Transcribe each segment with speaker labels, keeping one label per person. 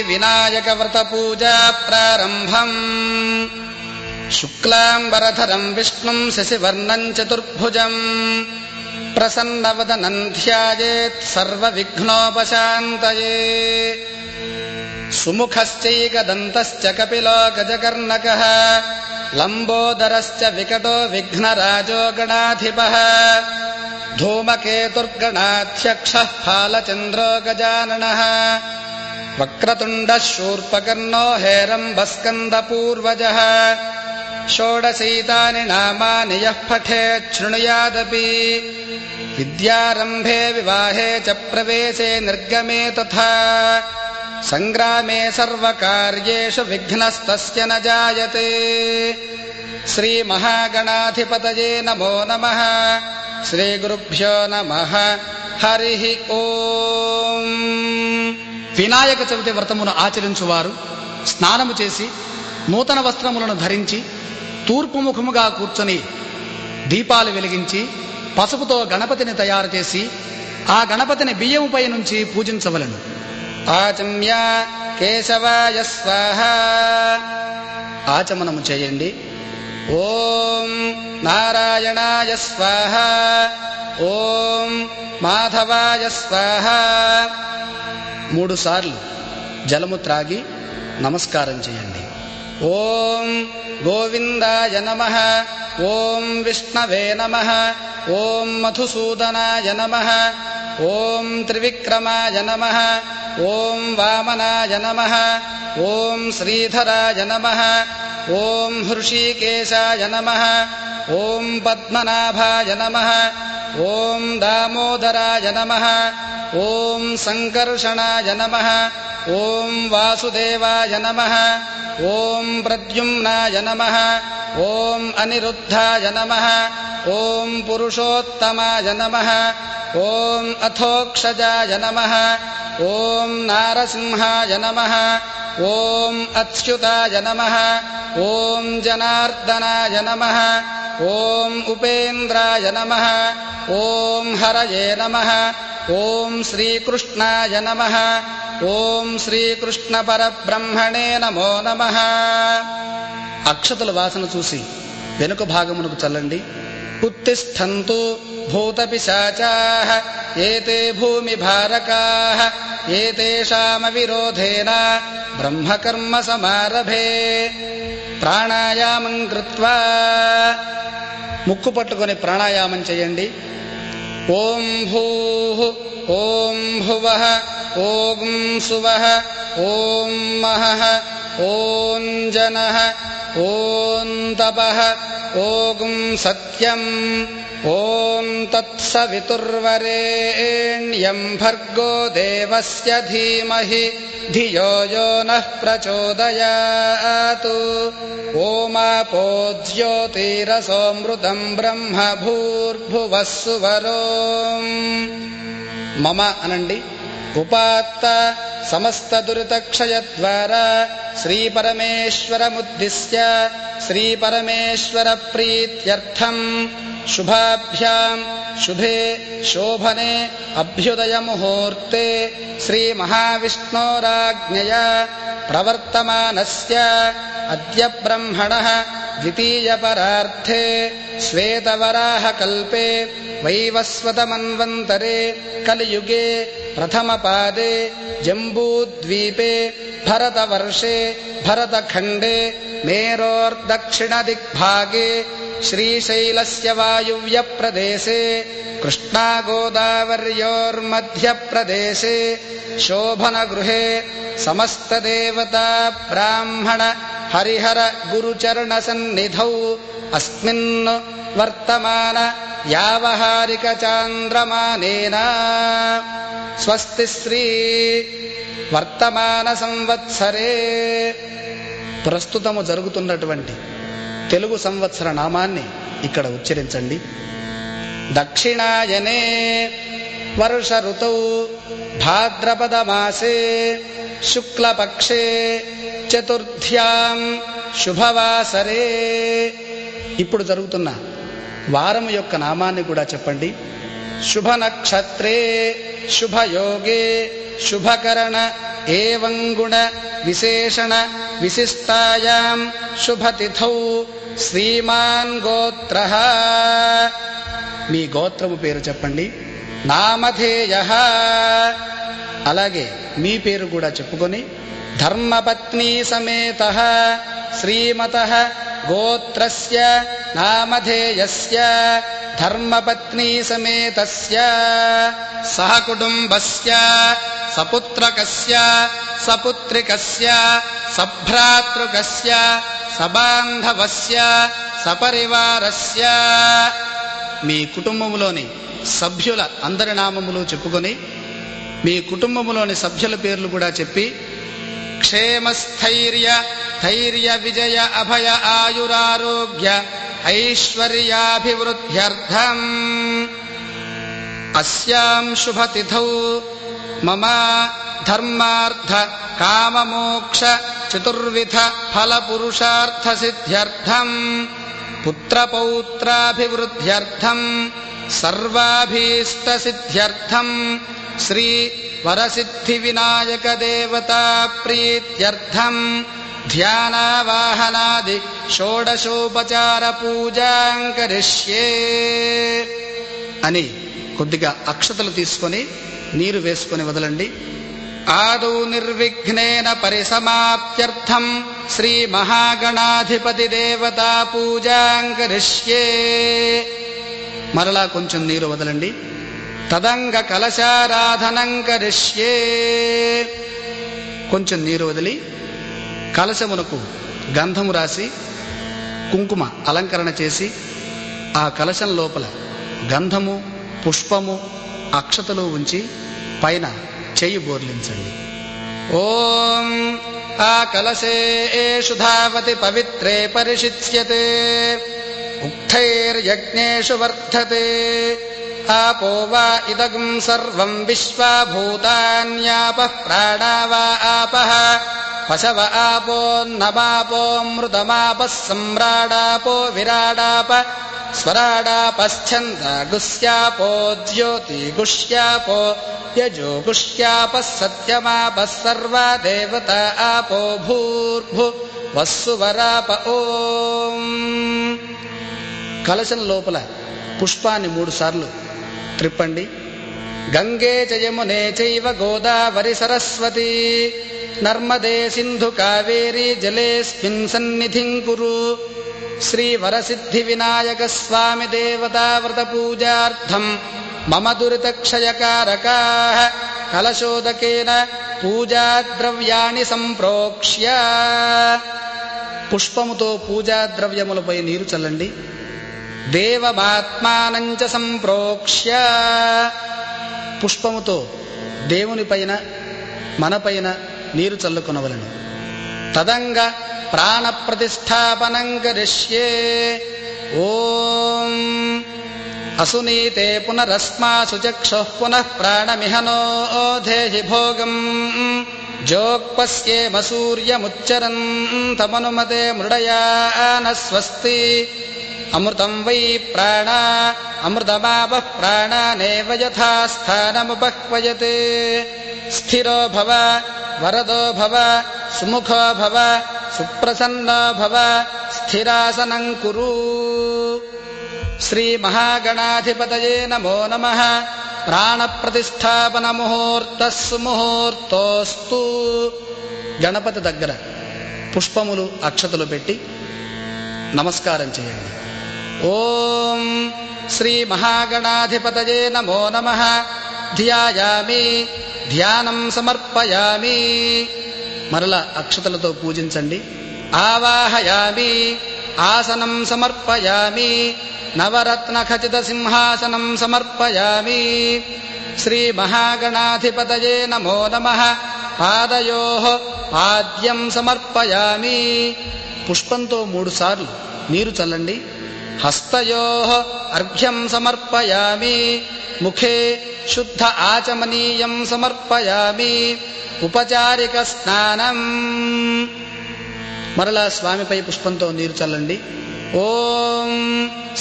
Speaker 1: వినాయక వ్రత పూజా ప్రారంభం. శుక్లాంబరధరం విష్ణుం శశివర్ణం చతుర్భుజం ప్రసన్నవదనం ధ్యాయేత్ సర్వవిఘ్నోపశాంతయే. సుముఖశ్చైకదంతశ్చ కపిలో గజకర్ణకః లంబోదరశ్చ వికటో విఘ్నరాజో గణాధిపః ధూమకేతుర్గణాధ్యక్షః ఫాలచంద్రో గజాననః వక్రతుండః శూర్పకర్ణో హేరంబస్కందపూర్వజः. షోడశైతాని నామాని యః పఠేత్ శృణుయాదపి విద్యారంభే వివాహే చ ప్రవేశే నిర్గమే తథా సంగ్రామే సర్వకార్యేషు విఘ్నస్తస్య న జాయతే. శ్రీ మహాగణాధిపతయే నమో నమః. శ్రీ గురుభ్యో నమః. హరి ఓం. వినాయక చవితి వ్రతమును ఆచరించువారు స్నానము చేసి నూతన వస్త్రములను ధరించి తూర్పు ముఖముగా కూర్చొని దీపాలు వెలిగించి పసుపుతో గణపతిని తయారు చేసి ఆ గణపతిని బియ్యముపై నుంచి పూజించవలెను. ఆచమ్య కేశవాయ స్వాహ. ఆచమనము చేయండి. ఓం నారాయణాయ స్వాహ. ఓం మాధవాయ స్వాహ. 3 సార్లు జలము త్రాగి నమస్కారం చేయండి. ఓం గోవిందాయ నమః. ఓం విష్ణవే నమః. ఓం మధుసూదనాయ నమః. ఓం త్రివిక్రమాయ నమః. ఓం వామనాయ నమః. ఓం శ్రీధరాయ నమః. ఓం హృషీకేశాయ నమః. ఓం పద్మనాభాయ నమః. ఓం దామోదరాయ నమః. ఓం సంకర్షణాయ నమః. ఓం వాసుదేవాయ నమః. ఓం ప్రద్యుమ్నాయ నమః. ఓం అనిరుద్ధాయ నమః. ఓం పురుషోత్తమాయ నమః. ఓం అథోక్షజాయ నమః. ఓం నారసింహాయ నమః. ఓం అచ్యుతాయ నమః. ఓం జనార్దనాయ నమః. ఓం ఉపేంద్రాయ నమః. ఓం హరయే నమః. ఓం శ్రీకృష్ణాయ నమః. ఓం శ్రీకృష్ణ పరబ్రహ్మణే నమో నమః. అక్షతల వాసన చూసి వెనుక భాగమునకు చల్లండి. ఉత్తిష్ఠంతు భూతపిశాచాః ఏతే భూమి భారకాః ఏతేషామవిరోధేన బ్రహ్మకర్మ సమారభే. ప్రాణాయామం కృత్వా ముక్కు పట్టుకొని ప్రాణాయామం చేయండి. ఓం భూః ఓం భువః ఓం సువః ఓం మహః ఓం జనః ఓం తపః ఓం సత్యం ఓం తత్సవితుర్వరేణ్యం భర్గో దేవస్య ధీమహి ధియో యో నః ప్రచోదయాత్. ఓమాపో జ్యోతిరసోమృతం బ్రహ్మ భూర్భువః సువరోం. మమ అనండి. ఉపాత్త సమస్త దురితక్షయద్వారా శ్రీ పరమేశ్వరముద్దిశ్య శ్రీ పరమేశ్వర ప్రీత్యర్థం శుభాభ్యాం శుభే శోభనే అభ్యుదయ ముహూర్తే శ్రీ మహావిష్ణోరాజ్ఞయా ప్రవర్తమానస్య అద్య బ్రహ్మణః ద్వితీయ పరార్థే శ్వేతవరాహ కల్పే వైవస్వతమన్వంతరే కలియుగే ప్రథమపాదే జంబూద్వీపే భరతవర్షే భరతఖండే మేరోర్దక్షిణదిగ్భాగే శ్రీశైలస్య వాయువ్య ప్రదేశే కృష్ణాగోదావర్యోర్మధ్యప్రదేశే శోభనగృహే సమస్తదేవతా బ్రాహ్మణ హరిహర గురుచరణ సన్నిధౌ అస్మిన్ వర్తమాన యావహారిక చాంద్రమానేన స్వస్తి శ్రీ వర్తమాన సంవత్సరే. ప్రస్తుతము జరుగుతున్నటువంటి తెలుగు సంవత్సర నామాన్ని ఇక్కడ ఉచ్చరించండి. దక్షిణాయనే వర్ష ఋతౌ భాద్రపద మాసే శుక్లపక్షే చతుర్థ్యాం శుభవాసరే. ఇప్పుడు జరుగుతున్న వారము యొక్క నామాన్ని కూడా చెప్పండి. శుభ నక్షత్రే శుభయోగే శుభకరణ ఏవం గుణ విశేషణ విశిష్టాయాం శుభతిథౌ శ్రీమాన్ గోత్రః. మీ గోత్రము పేరు చెప్పండి. నామధేయః, అలాగే మీ పేరు కూడా చెప్పుకొని ధర్మపత్ని సమేతః శ్రీమతః గోత్రస్య నామధేయస్య ధర్మపత్ని సమేతస్య సహకుటుంబస్య సపుత్రకస్య సపుత్రికస్య సభ్రాతృకస్య సబాంధవస్య సపరివారస్య. మీ కుటుంబములోని సభ్యుల అందరి నామములు చెప్పుకొని మీ కుటుంబములోని సభ్యుల పేర్లు కూడా చెప్పి క్షేమస్థైర్య ధైర్య విజయ అభయ ఆయురారోగ్య ఐశ్వర్యాభివృద్ధ్యర్థం అస్యాం శుభతిథౌ మమ ధర్మార్థ కామమోక్ష చతుర్విధ ఫలపురుషార్థ సిద్ధ్యర్థం పుత్రపౌత్రాభివృద్ధ్యర్థం సర్వాభీష్ట సిద్ధ్యర్థం శ్రీ వరసిద్ధి వినాయక దేవతా ప్రీత్యర్థం ధ్యానావాహనాది షోడశోపచార పూజాం కరిష్యే అని కొద్దిగా అక్షతలు తీసుకొని నీరు వేసుకొని వదలండి. ఆదౌ నిర్విఘ్నేన పరిసమాప్త్యర్థం శ్రీ మహాగణాధిపతి దేవతా పూజాం కరిష్యే. మరలా కొంచెం నీరు వదలండి. తదంగ కలశారాధనం కరిష్యే. కొంచెం నీరు వదిలి కలశమునకు గంధము రాసి కుంకుమ అలంకరణ చేసి ఆ కలశం లోపల గంధము పుష్పము అక్షతలు ఉంచి పైన చెయ్యి బోర్లించండి. ఓం ఆ కలశేషు ధావతి పవిత్రే పరిషిచ్యతే ఉక్తైర్యజ్ఞేషు వర్ధతే ఆపో వా ఇదగం సర్వం విశ్వా భూతాన్యాపః ప్రాణా వా ఆపః పశవ ఆపోన్నమాపోమృతమాపః సమ్రాడాపో విరాడాప స్వరాడాపశ్చందగుష్యాపో జ్యోతిగుష్యాపో యజోగుష్యాపః సత్యమాపః సర్వా దేవతా ఆపో భూర్భు వస్సువరాప. ఓం. కలశం లోపల పుష్పాన్ని 3 సార్లు త్రిప్పండి. గంగే చ యమునే చైవ గోదావరి సరస్వతి నర్మదే సింధు కావేరీ జలేస్మిన్ సన్నిధిం కురు. శ్రీ వరసిద్ధి వినాయక స్వామి దేవతా వ్రత పూజార్థం మమ దురితక్షయకారకాః కలశోదకేన పూజాద్రవ్యాణి సంప్రోక్ష్య. పుష్పముతో పూజాద్రవ్యములపై నీరు చల్లండి. దేవమాత్మానంచ సంప్రోక్ష్య. పుష్పముతో దేవునిపైన మనపైన నీరు చల్లుకొనవలెను. తదంగ ప్రాణ ప్రతిష్టాపనం కరిష్యే. ఓం. అసునీతే పునరస్మాసు చక్షుః పునః ప్రాణమిహనో దేహి భోగం జోక్పస్యేమ సూర్యముచ్చరంతమనుమతే మృడయాన స్వస్తి. అమృతం వై ప్రాణ అమృతమాపః ప్రాణానేవ యథా స్థానముపహ్వయతే. స్థిరో భవ వరదో భవ సుముఖో భవ సుప్రసన్నో భవ స్థిరాసనం కురు. శ్రీ మహాగణాధిపతయే నమో నమః. ప్రాణ ప్రతిష్టాపన ముహూర్తః సుముహూర్తోస్తు. గణపతి దగ్గర పుష్పములు అక్షతలు పెట్టి నమస్కారం చేయండి. ఓం శ్రీ మహాగణాధిపతయే నమో నమః. ధ్యాయామి ధ్యానం సమర్పయామి. మరల అక్షతలతో పూజించండి. ఆవాహయామి ఆసనం సమర్పయామి. నవరత్న ఖచిత సింహాసనం సమర్పయామి. శ్రీ మహాగణాధిపతయే నమో నమః. పాదయోః పాద్యం సమర్పయామి. పుష్పంతో 3 సార్లు నీరు చల్లండి. హస్తయోః అర్ఘ్యం సమర్పయామి. ముఖే శుద్ధ ఆచమనీయం సమర్పయామి. ఉపచారిక స్నానం. మరలా స్వామిపై పుష్పంతో నీరు చల్లండి. ఓం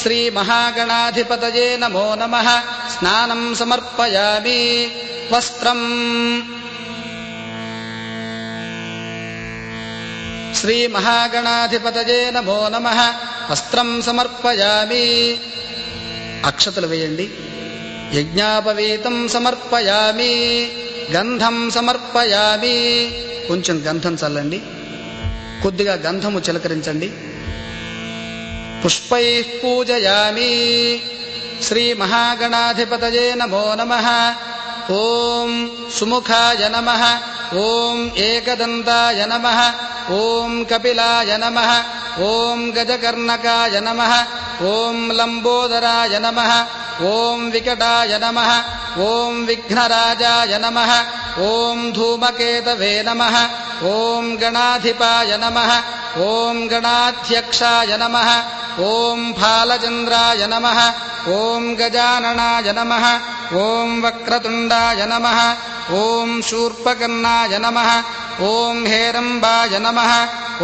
Speaker 1: శ్రీ మహాగణాధిపతయే నమో నమః. స్నానం సమర్పయామి. వస్త్రం శ్రీమహాగణాధిపతయే నమో నమః. వస్త్రం సమర్పయామి. అక్షతలు వేయండి. యజ్ఞాపవీతం సమర్పయామి. గంధం సమర్పయామి. కొంచెం గంధం చల్లండి. కొద్దిగా గంధము చిలకరించండి. పుష్పైః పూజయామి. శ్రీమహాగణాధిపతయే నమో నమః. ఓం సుముఖాయ నమః. ఓం ఏకదంతాయ నమః. ఓం కపిలాయ నమః. ఓం గజకర్ణకాయ నమః. ఓం లంబోదరాయ నమః. ఓం వికటాయ నమః. ఓం విఘ్నరాజాయ నమః. ఓం ధూమకేతవే నమః. ఓం గణాధిపాయ నమః. ఓం గణాధ్యక్షాయ నమః. ఓం ఫాలచంద్రాయ నమః. ఓం గజాననాయ నమః. ఓం వక్రతుండాయ నమః. ఓం శూర్పకర్ణాయ నమః. ఓం హేరంబాయ నమః.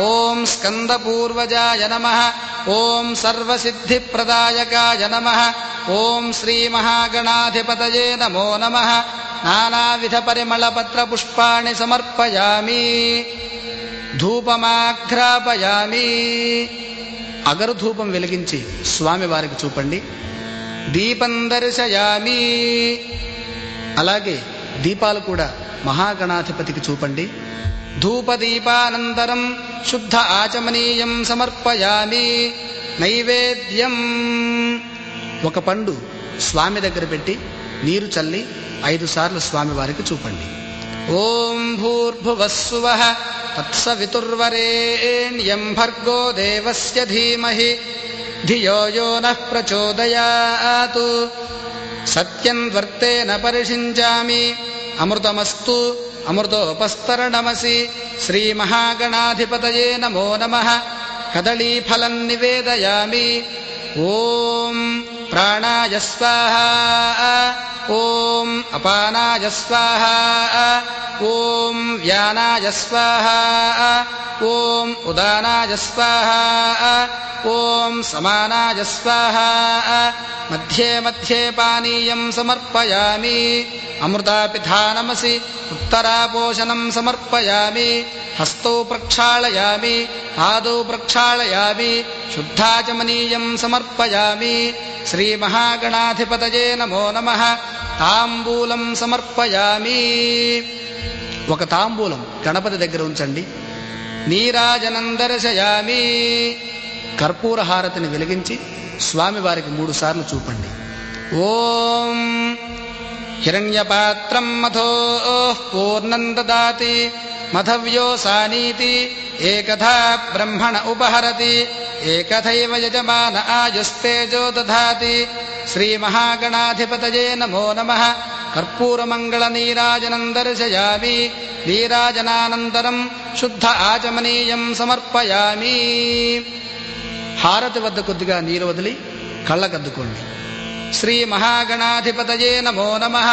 Speaker 1: ఓం స్కందపూర్వజాయ నమః. ఓం సర్వసిద్ధిప్రదాయకాయ నమః. ఓం శ్రీమహాగణాధిపతయే నమో నమః. నానావిధ పరిమళపత్ర పుష్పాణి సమర్పయామి. ధూపమాఘ్రాపయామి. అగరుధూపం వెలిగించి స్వామివారికి చూపండి. దీపం దర్శయామి. అలాగే దీపాలు కూడా మహాగణాధిపతికి చూపండి. ధూపదీపానంతరం శుద్ధ ఆచమనీయం సమర్పయామి. నైవేద్యం. ఒక పండు స్వామి దగ్గర పెట్టి నీరు చల్లి 5 సార్లు స్వామివారికి చూపండి. ఓం భూర్భువస్సువః తత్సవితుర్వరేణ్యం భర్గో దేవస్య ధీమహి ధియో యో నః ప్రచోదయాత్. సత్యం వర్తేన పరిషించామి. అమృతమస్తు అమృతోపస్తరణమసి. శ్రీమహాగణాధిపతయే నమో నమః. కదళీఫలం నివేదయామి. ఓం ప్రాణాయ స్వాహా. ఓం అపానాయ స్వాహా. ఓం వ్యానాయ స్వాహా. ఓం ఉదానాయ స్వాహా. ఓం సమానాయ స్వాహా. మధ్యే మధ్యే పానీయం సమర్పయామి. అమృతాపిధానమసి. ఉత్తరాపోషణం సమర్పయామి. హస్తౌ ప్రక్షాళయామి. పాదౌ ప్రక్షాళయామి. శుద్ధాచమనీయం సమర్పయామి. శ్రీమహాగణాధిపతయే నమో నమః. తాంబూలం సమర్పయామి. ఒక తాంబూలం గణపతి దగ్గర ఉంచండి. నీరాజనం దర్శయామి. కర్పూర హారతిని వెలిగించి స్వామివారికి 3 సార్లు చూపండి. ఓం హిరణ్యపాత్రం మథో పూర్ణం దదాతి మథవ్యోసానీతి ఏకథా బ్రహ్మణ ఉపహరతి ఏకథైవ యజమాన ఆయుస్తేజో దధాతి. శ్రీమహాగణాధిపతయే నమో నమః. కర్పూరమంగళ నీరాజనం దర్శయామి. నీరాజనానంతరం శుద్ధ ఆచమనీయం సమర్పయామి. హారతి వద్ద కొద్దిగా నీరు వదిలి కళ్ళకద్దుకోండి. శ్రీమహాగణాధిపతయే నమో నమః.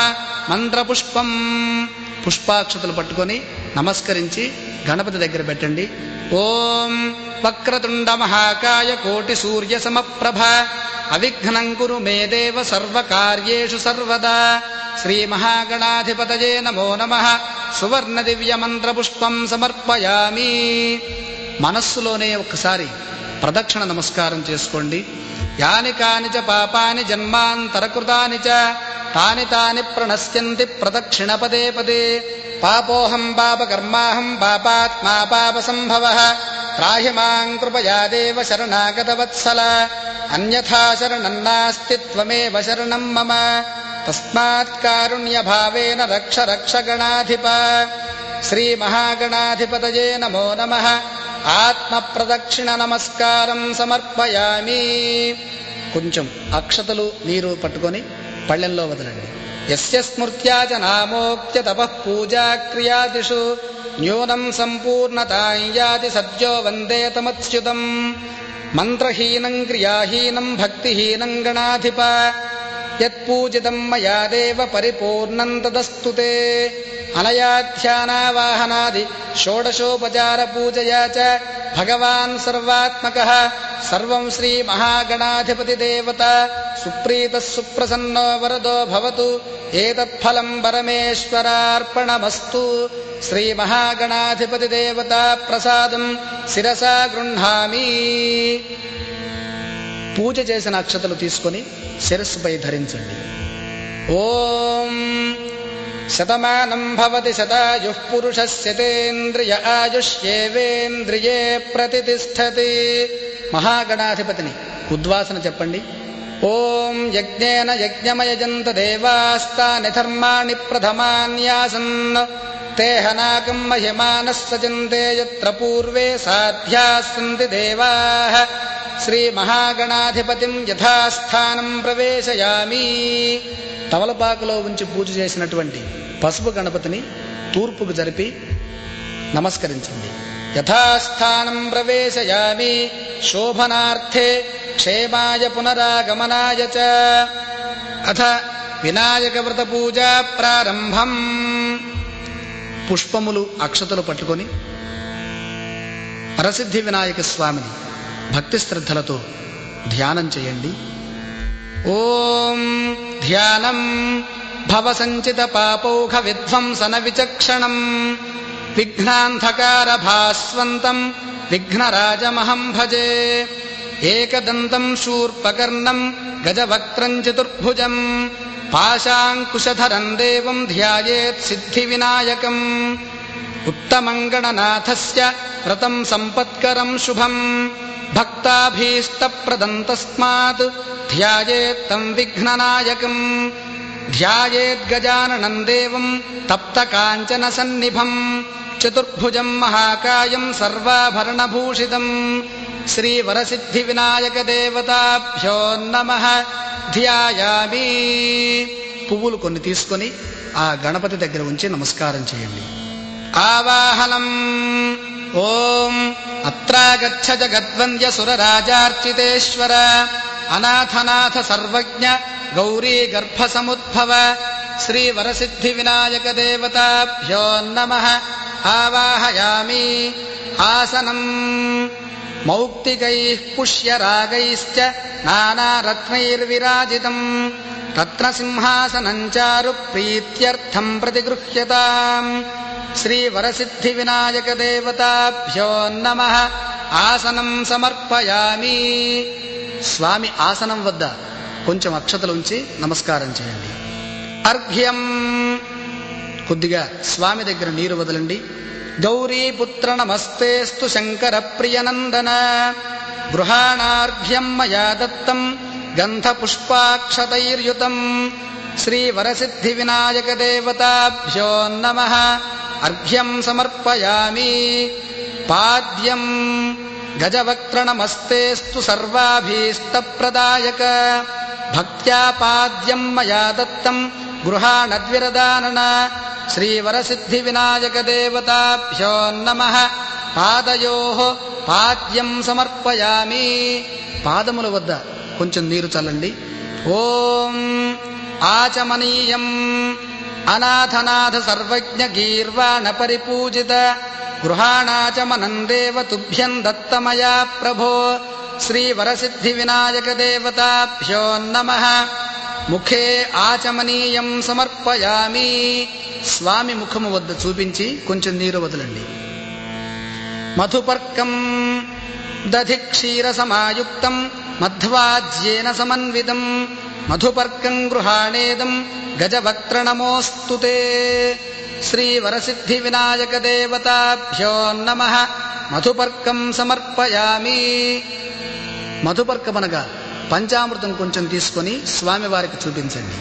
Speaker 1: మంత్రపుష్పం. పుష్పాక్షతలు పట్టుకొని నమస్కరించి గణపతి దగ్గర పెట్టండి. ఓం వక్రతుండ మహాకాయ కోటి సూర్య సమప్రభ అవిఘ్నం కురు మే దేవ సర్వకార్యేషు సర్వదా. శ్రీమహాగణాధిపతయే నమో నమః. సువర్ణ దివ్య మంత్రపుష్పం సమర్పయామి. మనస్సులోనే ఒక్కసారి ప్రదక్షిణ నమస్కారం చేసుకోండి. యాని కాని చ పాపాని జన్మాంతరకృతాని చ తాని తాని ప్రణశ్యంతి ప్రదక్షిణ పదే పదే. పాపోహం పాపకర్మాహం పాపాత్మా పాపసంభవః. త్రాహి మాం కృపయా దేవ శరణాగతవత్సల. అన్యథా శరణం నాస్తి త్వమేవ శరణం మమ. తస్మాత్ కారుణ్యభావేన రక్ష రక్ష గణాధిప. శ్రీమహాగణాధిపతయే నమో నమః. ఆత్మ ప్రదక్షిణ నమస్కారం సమర్పయామి. కొంచెం అక్షతలు నీరు పట్టుకొని పళ్ళెంలో వదలండి. యస్య స్మృత్యా చ నామోక్త్య తపః పూజా క్రియాదిషు న్యూనం సంపూర్ణతాం యాతి సద్యో వందే తమచ్యుతం. మంత్రహీనం క్రియాహీనం భక్తిహీనం గణాధిప. యత్పూజితం మయా దేవ పరిపూర్ణం తదస్తు తే. అనయా ధ్యానావాహనాది షోడశోపచార పూజయా చ భగవాన్ సర్వాత్మకః. సర్వం శ్రీ మహాగణాధిపతి దేవత సుప్రీతః సుప్రసన్నో వరదో భవతు. ఏతత్ఫలం పరమేశ్వరార్పణమస్తు. శ్రీ మహాగణాధిపతి దేవతా ప్రసాదం శిరసా గృహ్ణామి. పూజ చేసిన అక్షతలు తీసుకొని శిరస్సుపై ధరించండి. ఓం శతమానం భవతి శతాయుః పురుషస్యతేంద్రియ ఆయుష్యేవేంద్రియే ప్రతిష్టతి. మహాగణాధిపతిని ఉద్వాసన చెప్పండి. ఓం యజ్ఞేన యజ్ఞమయజంత దేవాస్తాని ధర్మాణి ప్రథమాన్యాసన్ తేహనాకం మహిమానః సజంతే యత్ర పూర్వే సాధ్యాః సంతి దేవాః. శ్రీ మహాగణాధిపతిం యథాస్థానం ప్రవేశయామి. తమలపాకులో ఉంచి పూజ చేసినటువంటి పసుపు గణపతిని తూర్పుకు జరిపి నమస్కరించండి. యథాస్థానం ప్రవేశయామి శోభనార్థే క్షేమాయ పునరాగమనాయ చ. అథ వినాయక వ్రత పూజా ప్రారంభం. పుష్పములు అక్షతలు పట్టుకొని వరసిద్ధి వినాయక స్వామిని భక్తి శ్రద్ధలతో ధ్యానం చేయండి. ఓం ధ్యానం భవసంచిత పాపౌఘ విధ్వంసన విచక్షణం విఘ్నాంధకార భాస్వంతం విఘ్నరాజమహం భజే. ఏకదంతం శూర్పకర్ణం గజవక్త్రం చతుర్భుజం పాశాంకుశధరం దేవం ధ్యాయేత్ సిద్ధి వినాయకం. ఉత్తమంగణనాథస్య వ్రతం సంపత్కరం శుభం భక్తాభీష్టప్రదం తస్మాత్ ధ్యాయేత్తం విఘ్ననాయకం. ధ్యాయేద్గజాననం దేవం తప్తకాంచన సన్నిభం చతుర్భుజం మహాకాయం సర్వాభరణభూషితం. శ్రీ వరసిద్ధి వినాయక దేవతాభ్యో నమః. ధ్యాయామి. పువ్వులు కొన్ని తీసుకొని ఆ గణపతి దగ్గర ఉంచి నమస్కారం చేయండి. ఆవాహనం. ఓం అత్రాగచ్చ జగద్వంద్య సురరాజార్చితేశ్వర అనాథనాథ సర్వజ్ఞ గౌరీ గర్భ సముద్భవ. శ్రీ వరసిద్ధి వినాయక దేవతాభ్యో నమః. ఆవాహయామి. ఆసనం. మౌక్తికైః పుష్యరాగైశ్చ నానారత్నైర్విరాజితం రత్నసింహాసనం చారు ప్రీత్యర్థం ప్రతిగృహ్యతాం. శ్రీ వరసిద్ధి వినాయక దేవతాభ్యో నమః. ఆసనం సమర్పయామి. స్వామి ఆసనం వద్ద కొంచెం అక్షతలు ఉంచి నమస్కారం చేయండి. అర్ఘ్యం. కొద్దిగా స్వామి దగ్గర నీరు వదలండి. గౌరీపుత్ర నమస్తేస్తు శంకర ప్రియనందన. గృహాణార్ఘ్యం మయా దత్తం గంధపుష్పాక్షతైర్యుతం. శ్రీ వరసిద్ధి వినాయక దేవతాభ్యో నమః. అర్ఘ్యం సమర్పయామి. పాద్యం. గజవక్త్ర నమస్తేస్తు సర్వాభీష్టప్రదాయక. భక్త్యా పాద్యం మయా దత్తం గృహాణద్విరదానన. శ్రీ వరసిద్ధి వినాయక దేవతాభ్యో నమః. పాదయోః పాద్యం సమర్పయామి. పాదముల వద్ద కొంచెం నీరు చల్లండి. ఓం ఆచమనీయం. అనాథనాథ సర్వజ్ఞ గీర్వాణ పరిపూజిత గృహాణాచమనం దేవ తుభ్యం దత్తమయా ప్రభో. శ్రీ వరసిద్ధి వినాయక దేవతాభ్యో నమః. ముఖే ఆచమనీయం సమర్పయామి. స్వామి ముఖము వద్ద చూపించి కొంచెం నీరు వదలండి. మధుపర్కం. దధి క్షీర సమాయుక్తం మధ్వాజ్యేన సమన్వితం మధుపర్కం గృహాణేదం గజవక్త్ర నమోస్తుతే. శ్రీ వరసిద్ధి వినాయక దేవతాభ్యో నమః. మధుపర్కం సమర్పయామి. మధుపర్కమనగా పంచామృతం కొంచెం తీసుకొని స్వామివారికి చూపించండి.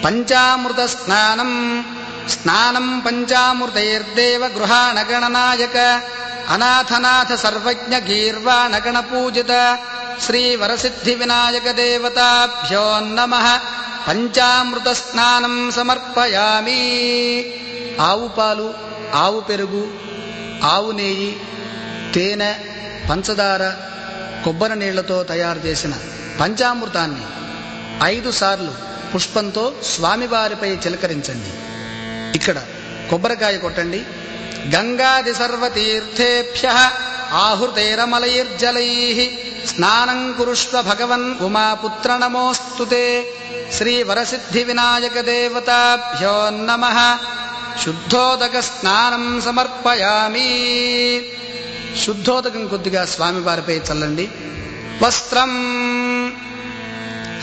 Speaker 1: పంచామృత స్నానం. స్నానం పంచామృతైర్దేవ గృహాణగణనాయక అనాథనాథ సర్వజ్ఞ గీర్వాణగణ పూజిత. శ్రీ వరసిద్ధి వినాయక దేవతాభ్యో నమః. పంచామృత స్నానం సమర్పయామి. ఆవు పాలు, ఆవు పెరుగు, ఆవు నెయ్యి, తేనె, పంచదార, కొబ్బరి నీళ్లతో తయారు చేసిన పంచామృతాన్ని 5 సార్లు పుష్పంతో స్వామివారిపై చిలకరించండి. ఇక్కడ కొబ్బరికాయ కొట్టండి. గంగాది సర్వతీర్థేభ్యః ఆహృతైరమలైర్జలైః స్నానం కురుష్వ భగవన్ ఉమాపుత్ర నమోస్తుతే. శ్రీ వరసిద్ధి వినాయక దేవతాభ్యో నమః. శుద్ధోదక స్నానం సమర్పయామి. శుద్ధోదకం కొద్దిగా స్వామివారిపై చల్లండి. వస్త్రం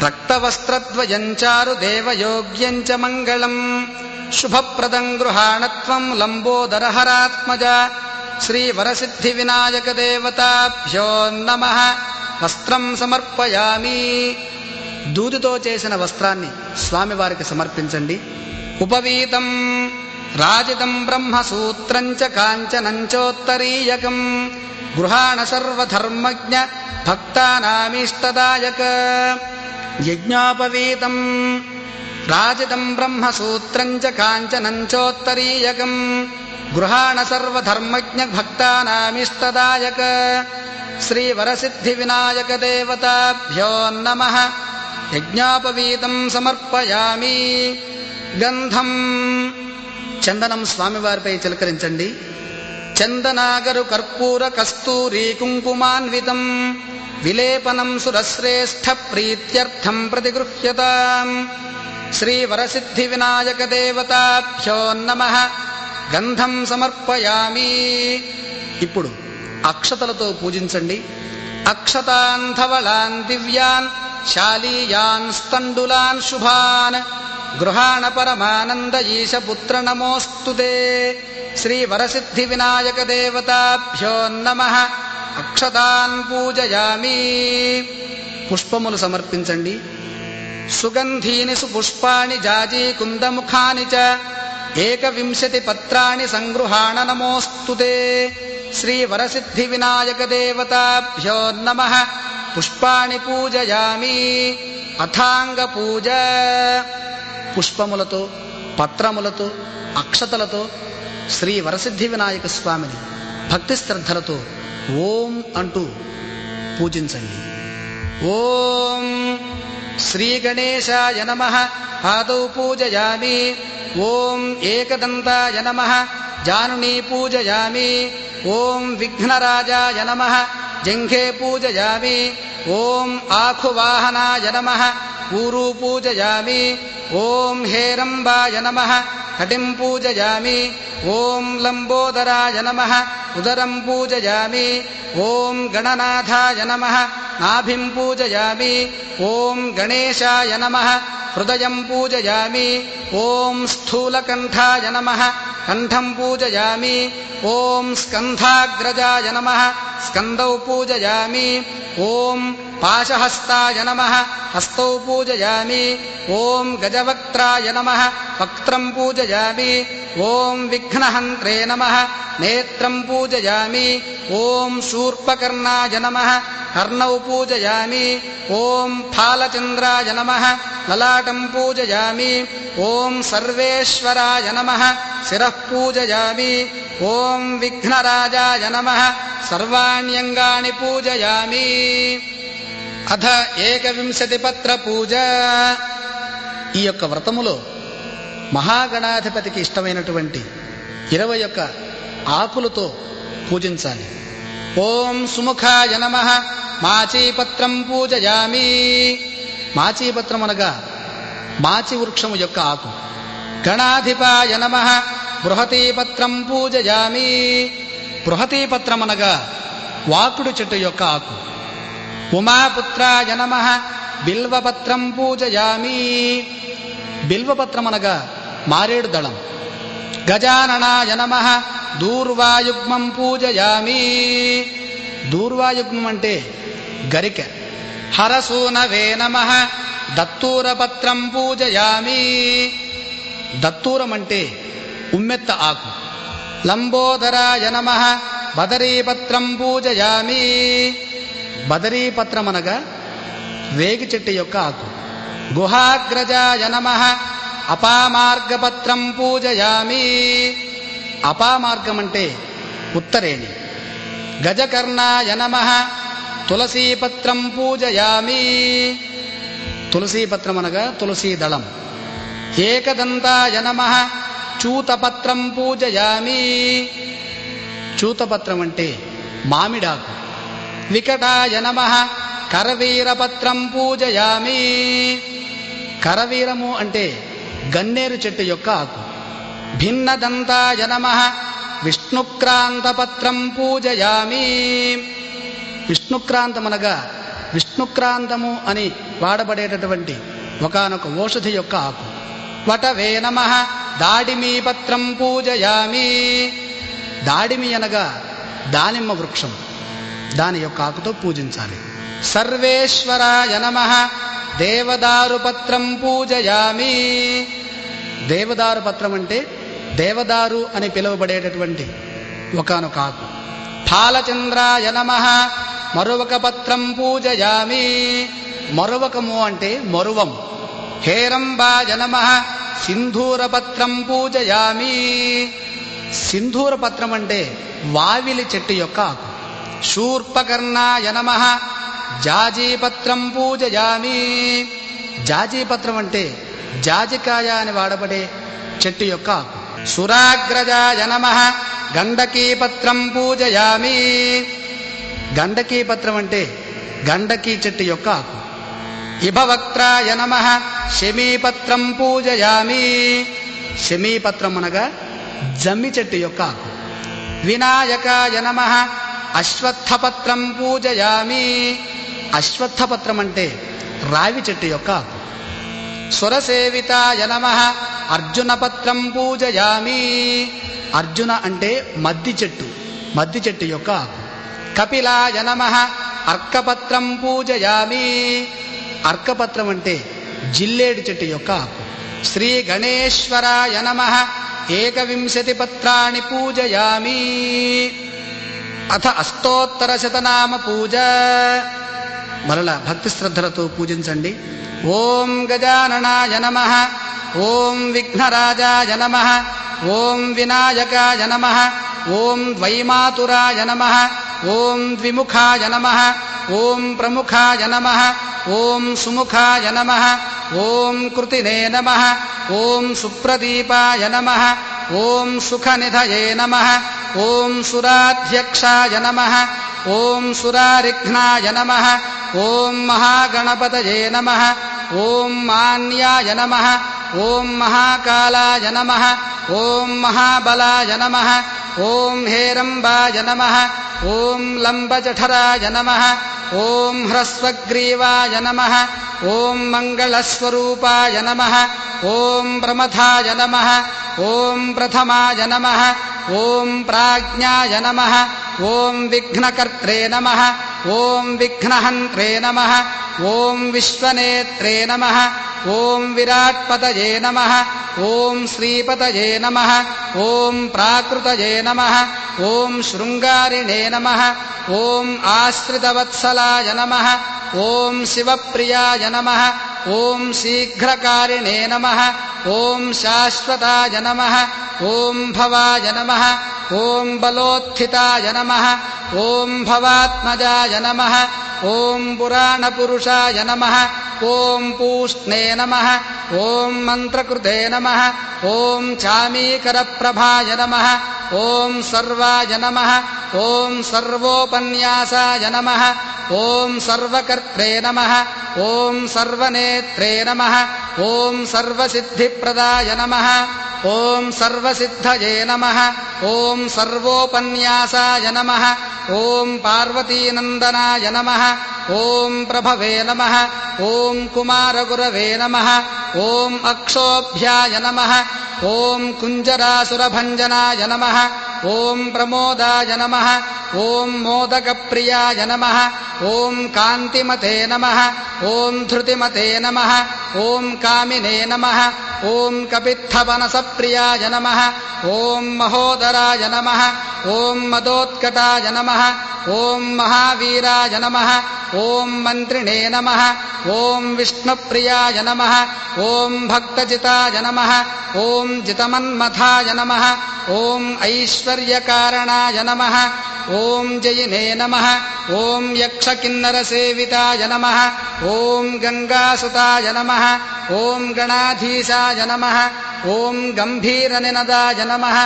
Speaker 1: రక్తవస్త్రద్వయం చారు దేవయోగ్యం చ మంగళం శుభప్రదం గృహాణత్వం లంబోదరహరాత్మజ శ్రీ వరసిద్ధి వినాయక దేవతాభ్యో నమః. వస్త్రం సమర్పయామి. దూదితో చేసిన వస్త్రాన్ని స్వామివారికి సమర్పించండి. ఉపవీతం రాజితం బ్రహ్మసూత్రం చ కాంచనం చోత్తరీయకం గృహాణ సర్వధర్మజ్ఞ భక్తానామీష్టదాయక. యజ్ఞోపవీతం రాజితం బ్రహ్మసూత్రం చ కాంచనం చోత్తరీయకం గృహాణ సర్వధర్మజ్ఞ భక్తానామీష్టదాయక శ్రీ వరసిద్ధి వినాయక దేవతాభ్యో నమః. యజ్ఞోపవీతం సమర్పయామి. గంధం చందనం స్వామివారిపై చిలకరించండి. చందనాగరు కర్పూర కస్తూరి కుంకుమాన్వితం విలేపనం సురశ్రేష్ఠ ప్రీత్యర్థం ప్రతిగృహ్యతాం శ్రీ వరసిద్ధి వినాయక దేవతాభ్యో నమః. గంధం సమర్పయామి. ఇప్పుడు అక్షతలతో పూజించండి. అక్షతాన్ ధవళాన్ దివ్యాన్ శాలీయాన్ స్థండులాన్ శుభాన్ గృహాణ పరమానంద ఈశపుత్ర నమోస్తుతే శ్రీ వరసిద్ధి వినాయక దేవతాభ్యో నమః. అక్షతాన్ పూజయామి. పుష్పములు సమర్పించండి. సుగంధీని సుపుష్పాణి జాజీ కుందముఖాని చ ఏకవింశతి పత్రాణి సంగృహాణ నమోస్తుతే శ్రీ వరసిద్ధి వినాయక దేవతాభ్యో నమః. పుష్పాణి పూజయామి. అథాంగ పూజ పుష్పములతో పత్రములతో అక్షతలతో శ్రీ వరసిద్ధి వినాయక స్వామిని భక్తి శ్రద్ధలతో ఓం అంటూ పూజించండి. ఓం శ్రీ గణేశాయ నమః. ఆదౌ పూజయామి. ఓం ఏకదంతాయ నమః. జానునీ పూజయామి. ఓం విఘ్నరాజాయ నమః. జంఘే పూజయామి. ఓం ఆఖువాహనాయ నమః. ఊరు పూజయామి. ఓం హేరంబాయ నమః. కటిం పూజయామి. ఓం లంబోదరాయ నమః. ఉదరం పూజయామి. ఓం గణనాథాయ నమః. నాభిం పూజయామి. ఓం గణేశాయ నమః. హృదయం పూజయామి. ఓం స్థూలకంఠాయ నమః. కంఠం పూజయామి. ఓం స్కంధాగ్రజాయ నమః. స్కందౌ పూజయామి. ఓం పాశహస్తాయ నమః. హస్తౌ పూజయామి. ఓం గజవక్త్రాయ నమః. వక్త్రం పూజయామి. ఓం విఘ్నహంత్రే నమః. నేత్రం పూజయామి. ఓం శూర్పకర్ణాయ నమః. కర్ణౌ పూజయామి. ఓం ఫాలచంద్రాయ నమః. లలాటం పూజయామి. ఓం సర్వేశ్వరాయ నమః. శిరః పూజయామి. ఓం విఘ్నరాజాయ నమః. సర్వాణ్యంగాని పూజయామి. అథ ఏకవింశతి పత్ర పూజ. ఈ యొక్క వ్రతములో మహాగణాధిపతికి ఇష్టమైనటువంటి 21 ఆకులతో పూజించాలి. ఓం సుముఖాయ నమః. మాచీపత్రం పూజయామి. మాచీపత్రం అనగా మాచి వృక్షము యొక్క ఆకు. గణాధిపాయ నమః. బృహతీపత్రం పూజయామి. బృహతీపత్రం అనగా వాకుడు చెట్టు యొక్క ఆకు. ఉమాపుత్రాయ నమః. బిల్వపత్రం పూజయామి. బిల్వపత్రం అనగా మారేడు దళం. గజాననాయ నమః. దూర్వాయుగ్మం పూజయామి. దూర్వాయుగ్మం అంటే గరిక. హరసూనవే నమః. దత్తూరపత్రం పూజయామి. దత్తూరం అంటే ఉమ్మెత్త ఆకు. లంబోదరాయ నమః. బదరీపత్రం పూజయామి. బదరీపత్రం అనగా రేగి చెట్టు యొక్క ఆకు. గుహాగ్రజాయ నమః. అపామార్గపత్రం పూజయామి. అపామార్గం అంటే ఉత్తరేణి. గజకర్ణాయ నమః. తులసీపత్రం పూజయామి. తులసీపత్రం అనగా తులసీ దళం. ఏకదంతాయ నమః. చూతపత్రం పూజయామి. చూతపత్రం అంటే మామిడాకు. వికటాయ నమః. కరవీరపత్రం పూజయామి. కరవీరము అంటే గన్నేరు చెట్టు యొక్క ఆకు. భిన్నదంతాయ నమః విష్ణుక్రాంతపత్రం పూజయామి. విష్ణుక్రాంతమనగా విష్ణుక్రాంతము అని వాడబడేటటువంటి ఒకానొక ఓషధి యొక్క ఆకు. వటవే నమః దాడిమీపత్రం పూజయామి. దాడిమి అనగా దానిమ్మ వృక్షం, దాని యొక్క ఆకుతో పూజించాలి. సర్వేశ్వరాయ నమః దేవదారుపత్రం పూజయామి. దేవదారు పత్రం అంటే దేవదారు అని పిలువబడేటటువంటి ఒకానొక ఆకు. ఫాలచంద్రాయ నమః మరువక పత్రం పూజయామి. మరువకము అంటే మరువం. హేరంబాయ నమః సింధూరపత్రం పూజయామి. సింధూరపత్రం అంటే వావిలి చెట్టు యొక్క ఆకు. శూర్పకర్ణాయ నమః జాజీపత్రం పూజయామి. జాజీపత్రం అంటే జాజికాయ అని వాడబడే చెట్టు యొక్క ఆకు. సురాగ్రజాయ నమః గండకీపత్రం పూజయామి. గండకీపత్రం అంటే గండకీ చెట్టు యొక్క ఆకు. ఇభవక్త్రాయ నమః శమీపత్రం పూజయామి. శమీపత్రం అనగా జమ్మి చెట్టు యొక్క ఆకు. వినాయకాయ నమః అశ్వత్థపత్రం పూజయామి. అశ్వత్థపత్రం అంటే రావి చెట్టు యొక్క ఆకు. సురసేవితాయ నమః అర్జునపత్రం పూజయామి. అర్జున అంటే మద్ది చెట్టు యొక్క ఆకు. కపిలాయ నమః అర్కపత్రం పూజయామి. అర్కపత్రం అంటే జిల్లేడు చెట్టు యొక్క ఆకు. శ్రీ గణేశ్వరాయ నమః 21 పత్రాణి పూజయామి. అథ అష్టోత్తరశతనామ పూజ. మరల భక్తి శ్రద్ధలతో పూజించండి. ఓం గజాననాయ నమః, ఓం విఘ్నరాజాయ నమః, ఓం వినాయకాయ నమః, ఓం ద్వైమాతురాయ నమః, ఓం ద్విముఖాయ నమః, ఓం ప్రముఖాయ నమః, ఓం సుముఖాయ నమః, ఓం కృతినే నమః, ఓం సుప్రదీపాయ నమః, ఓం సుఖనిధయే నమః, ఓం సురాధ్యక్షాయ నమః, ఓం సురారిఘ్నాయ నమః, ఓం మహాగణపతయే నమః, ఓం మాన్యాయ నమః, ఓం మహాకాలాయ నమః, ఓం మహాబలాయ నమః, ఓం హేరంబాయ నమః, ఓం లంబజఠరాయ నమః, ఓం హ్రస్వగ్రీవాయ నమః, ఓం మంగళస్వరూపాయ నమః, ఓం ప్రమథాయ నమః, ఓం ప్రథమాయ నమః, ఓం ప్రాజ్ఞాయ నమః, ఓం విఘ్నకర్త్రే నమః, ఓం విఘ్నహంత్రే నమః, ఓం విశ్వనేత్రే నమః, ఓం విరాట్పతయే నమః, ఓం శ్రీపతయే నమః, ఓం ప్రాకృతయే నమః, ఓం శృంగారిణే నమః, ఓం ఆశ్రితవత్సలాయ నమః, ఓం శివప్రియాయ నమః, ఓం శీఘ్రకారిణే నమః, ఓం శాశ్వతాయ నమః, ఓం భవాయ నమః, ఓం బలోత్థితాయ నమః, ఓం భవాత్మజాయ నమః, ఓం పురాణపురుషాయ నమః, ఓం పూష్ణే నమః, ఓం మంత్రకృతే నమః, ఓం చామీకరప్రభాయ నమః, ఓం సర్వాయ నమః, ఓం సర్వోపన్యాసాయ నమః, ఓం సర్వకర్త్రే నమః, ఓం సర్వనేత్రే నమః, ఓం సర్వసిద్ధిప్రదాయ నమః, ఓం సర్వసిద్ధయే నమః, ఓం సర్వోపన్యాసాయ నమః, ఓం పార్వతీనందనాయ నమః, ఓం ప్రభవే నమః, ఓం కుమారగురవే నమః, ఓం అక్షోభ్యాయ నమః, ఓం కుంజరాసురభంజనాయ నమః, ఓం ప్రమోదాయ నమః, ఓం మోదకప్రియాయ నమః, ఓం కాంతిమతే నమః, ఓం ధృతిమతే నమః, ఓం కామినే నమః, ఓం కపిత్థవనసప్రియాయ నమః, ఓం మహోదరాయ నమః, ఓం మదోత్కటాయ నమః, ఓం మహావీరాయ నమః, ఓం మంత్రిణే నమః, ఓం విష్ణుప్రియాయ నమః, ఓం భక్తజితాయ నమః, ఓం జితమన్మథాయ నమః, ఓం ఐశ్వర్యకారణాయ నమః, ఓం జయినే నమః, ఓం యక్షకిన్నరసేవితాయ నమః, ఓం గంగాసుతాయ నమః, ఓం గణాధీశాయ నమః, ఓం గంభీరనినదాయ నమః,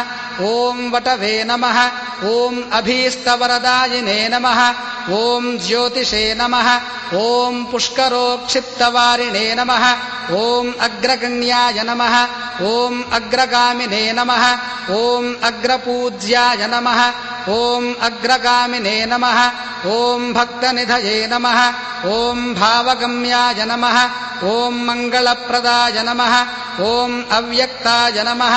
Speaker 1: ఓం వటవే నమః ఓం అభీష్టవరదాయినే నమః ఓం జ్యోతిషే నమః ఓం పుష్కరోక్షిప్తవారిణే నమః ఓం అగ్రగణ్యాయ నమః ఓం అగ్రగామినే నమః ఓం అగ్రపూజ్యాయ నమః ఓం అగ్రగామినే నమః ఓం భక్తనిధయే నమః ఓం భావగమ్యాయ నమః ఓం మంగళప్రదాయ నమః ఓం అవ్యక్తాయ నమః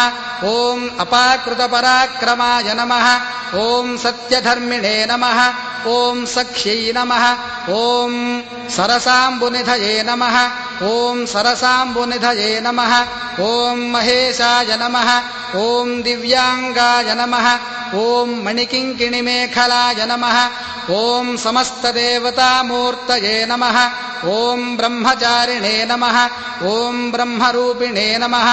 Speaker 1: ఓం అపాకృతపరాక్రమాయ నమః ఓం సత్యధర్మిణే నమః ఓం సఖ్యై నమః ఓం సరసాంబునిధయే నమః ఓం సరసాంబునిధయే నమః ఓం మహేశాయ నమః ఓం దివ్యాంగాయ నమః ఓం మణికింకిణిమేఖలాయ నమః ఓం సమస్తదేవతామూర్తయే నమః ఓం బ్రహ్మచారిణే నమః ఓం బ్రహ్మరూపిణే నమః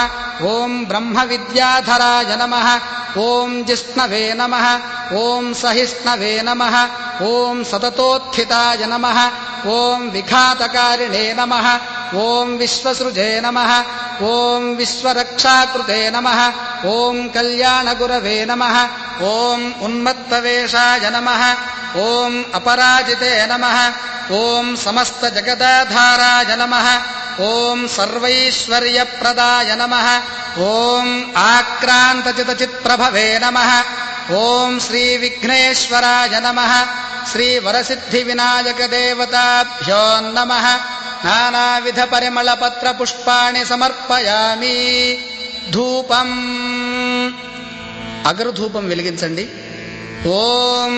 Speaker 1: ఓం బ్రహ్మవిద్యాధరాయ నమః ఓం జిష్ణవే నమః ఓం సహిష్ణవే నమః ఓం సతతోత్థితాయ నమః ఓం విఘాతకారిణే నమః ఓం విశ్వసృజే నమః ఓం విశ్వరక్షాకృతే నమః ఓం కళ్యాణగురవే నమః ఓం ఉన్మత్తవేషాయ నమః ఓం అపరాజితే నమః ఓం సమస్తజగదాధారాయ నమః ఓం సర్వైశ్వర్యప్రదాయ నమః ఓం ఆక్రాంతచితచిత్ప్రభవే నమః ఓం శ్రీవిఘ్నేశ్వరాయ నమః శ్రీవరసిద్ధివినాయకదేవతాభ్యో నమః నానావిధపరిమళపత్రపుష్పాణి సమర్పయామి. ధూపం అగరుధూపం వెలిగించండి. ఓం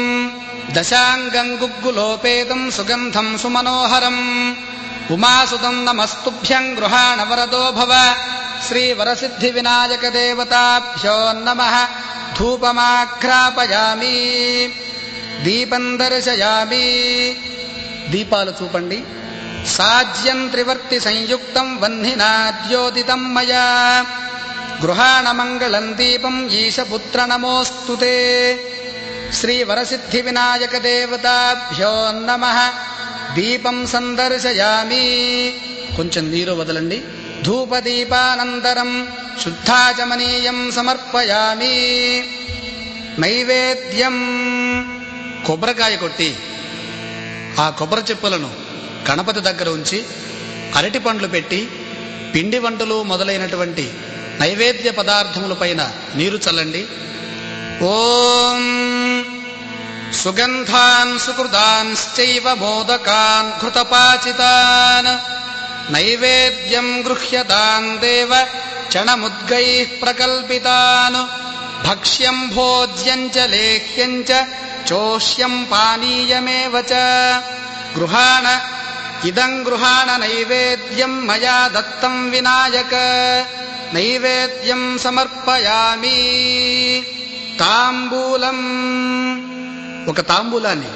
Speaker 1: దశాంగం గుగ్గులోపేతం సుగంధం సుమనోహరం ఉమాసుతం నమస్తుభ్యం గృహాణ వరదో భవ. శ్రీవరసిద్ధివినాయకదేవతాభ్యో నమః. ధూపమాఘ్రాపయామి. దీపం దర్శయామి. దీపాలు చూపండి. సాజ్యం త్రివర్తి సంయుక్తం వహ్నినాద్యోదితం మయా గృహాణ మంగళం దీపం ఈశపుత్ర నమోస్తుతే. శ్రీవరసిద్ధివినాయకదేవతాభ్యో నమః. దీపం సందర్శయామి. కొంచెం నీరు వదలండి. ధూపదీపానంతరం శుద్ధాచమనీయం సమర్పయామి. నైవేద్యం కొబ్బరికాయ కొట్టి ఆ కొబ్బరి చెప్పులను గణపతి దగ్గర ఉంచి అరటి పండ్లు పెట్టి పిండి వంటలు మొదలైనటువంటి నైవేద్య పదార్థములపైన నీరు చల్లండి. ఓం సుగంధాన్ సుకృతాంశ్చైవ మోదకాన్ ఘృతపాచితాన్ నైవేద్యం గృహ్యతాన్ దేవ చణముద్గైః ప్రకల్పితాన్ భక్ష్యం భోజ్యం చ లేహ్యం చ చోష్యం పానీయమేవ చ గృహాణ ఇదం గృహాణ నైవేద్యం మయా దత్తం వినాయక. నైవేద్యం సమర్పయామి. తాంబూలం ఒక తాంబూలాన్ని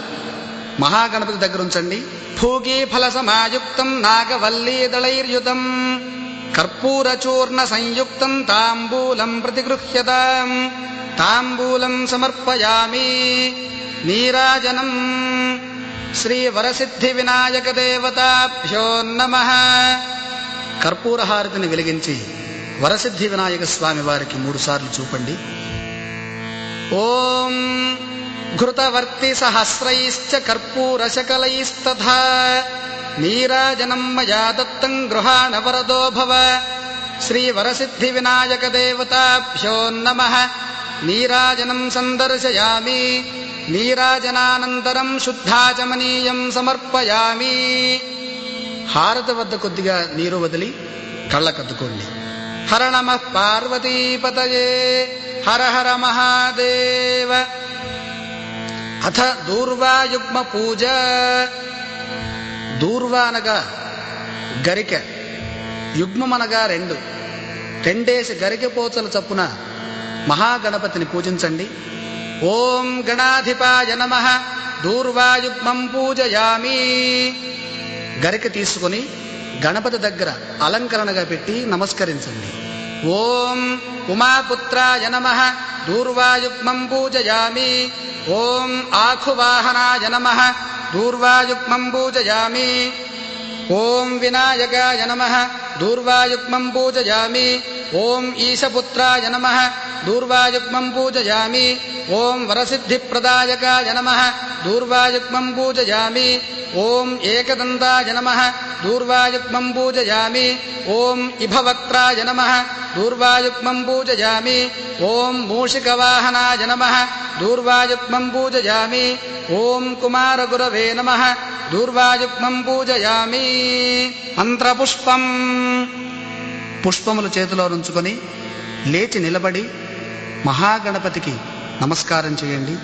Speaker 1: మహాగణపతి దగ్గర ఉంచండి. భూగీ ఫల సమాయుక్తం నాగవల్లీదళైర్యుతం కర్పూరచూర్ణ సంయుక్తం తాంబూలం ప్రతిగృహ్యతాం. తాంబూలం సమర్పయామి. నీరాజనం శ్రీవరసిద్ధివినాయకదేవతాభ్యో నమః. కర్పూరహారతిని వెలిగించి వరసిద్ధి వినాయక స్వామి వారికి 3 సార్లు చూపండి. ఓం ఘృతవర్తి సహస్రైశ్చ కర్పూరశకలైస్తథా నీరాజనం మయా దత్తం గృహాణ వరదో భవ. శ్రీవరసిద్ధివినాయకదేవతాభ్యో నమః. నీరాజనం సందర్శయామి. నీరాజనానంతరం శుద్ధాచమనీయం సమర్పయామి. హారతి వద్ద కొద్దిగా నీరు వదిలి కళ్ళకద్దుకోండి. హర నమః పార్వతీపతయే హర హర మహాదేవ. అథ దూర్వాయుగ్మ పూజ. దూర్వా అనగా గరిక, యుగ్మం అనగా 2. 2 గరికె పోచల చప్పున మహాగణపతిని పూజించండి. ఓం గణాధిపాయ నమః. దూర్వాయుగ్మం పూజయామి. గరిక తీసుకుని గణపతి దగ్గర అలంకరణగా పెట్టి నమస్కరించండి. ఓం ఉమాపుత్రాయ నమః. దూర్వాయుగ్మం పూజయామి. ఓం ఆఖువాహనాయ నమః. దూర్వాయుగ్మం పూజయామి. ఓం వినాయకాయ నమః. దూర్వాయుగ్మం పూజయామి. ఓం ఈశపుత్రాయ నమః దూర్వాయుగ్మం పూజయామి. ఓం వరసిద్ధిప్రదాయకాయ నమః దూర్వాయుగ్మం పూజయామి. ఓం ఏకదంతాయ నమః దూర్వాయుగ్మం పూజయామి. ఓం ఇభవక్త్రాయ నమః దూర్వాయుగ్మం పూజయామి. ఓం మూషికవాహనాయ నమః దూర్వాయుగ్మం పూజయామి. ఓం కుమారగురవే నమః దూర్వాయుగ్మం పూజయామి. మంత్రపుష్పం. పుష్పములు చేతిలో ఉంచుకొని లేచి నిలబడి మహాగణపతికి నమస్కారం చేయండి.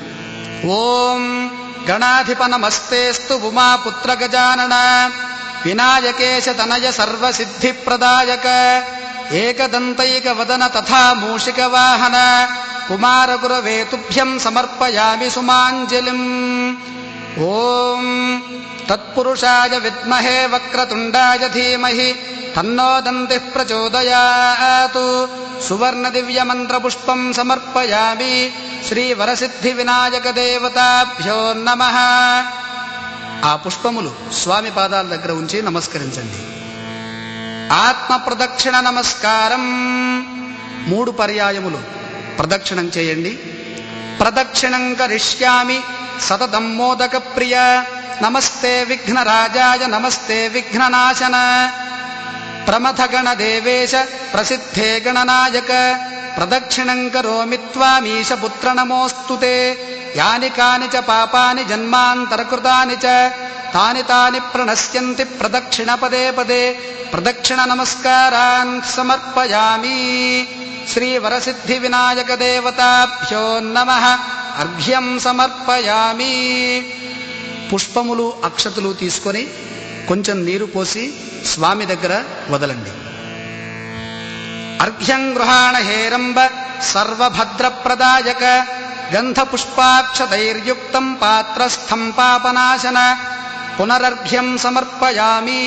Speaker 1: ఓం గణాధిప నమస్తేస్తు ఉమాపుత్ర గజానన వినాయకేశ తనయ సర్వసిద్ధిప్రదాయక ఏకదంతైక వదన తథా మూషిక వాహన కుమారగురవే తుభ్యం సమర్పయామి సుమాంజలిం. ఓం తత్పురుషాయ విద్మహే వక్రతుండాయ ధీమహి తన్నో దంతిః ప్రచోదయాత్. సువర్ణ దివ్య మంత్రపుష్పం సమర్పయామి. శ్రీ వరసిద్ధి వినాయక దేవతాభ్యో నమః. ఆ పుష్పములు స్వామి పాదాల దగ్గర ఉంచి నమస్కరించండి. ఆత్మ ప్రదక్షిణ నమస్కారం 3 పర్యాయములు ప్రదక్షిణం చేయండి. ప్రదక్షిణం కరిష్యామి సతతం మోదక ప్రియ. నమస్తే విఘ్నరాజాయ నమస్తే విఘ్ననాశన. ప్రమథగణ దేవేశ ప్రసిద్ధే గణనాయక. ప్రదక్షిణం కరోమి త్వామీశ పుత్ర నమోస్తుతే. యాని కాని చ పాపాని జన్మాంతరకృతాని చ తాని తాని ప్రణశ్యంతి ప్రదక్షిణ పదే పదే. ప్రదక్షిణ నమస్కారాన్ సమర్పయామి. శ్రీ వరసిద్ధి వినాయక దేవతాభ్యో నమః. అర్ఘ్యం సమర్పయామి. పుష్పములు అక్షతులు తీసుకొని కొంచెం నీరు పోసి స్వామి దగ్గర వదలండి. అర్ఘ్యం గృహాణ హేరంబ సర్వభద్రప్రదాయక గంధ పుష్పాక్షతైర్యుక్తం పాత్రస్థం పాపనాశన. పునరర్ఘ్యం సమర్పయామి.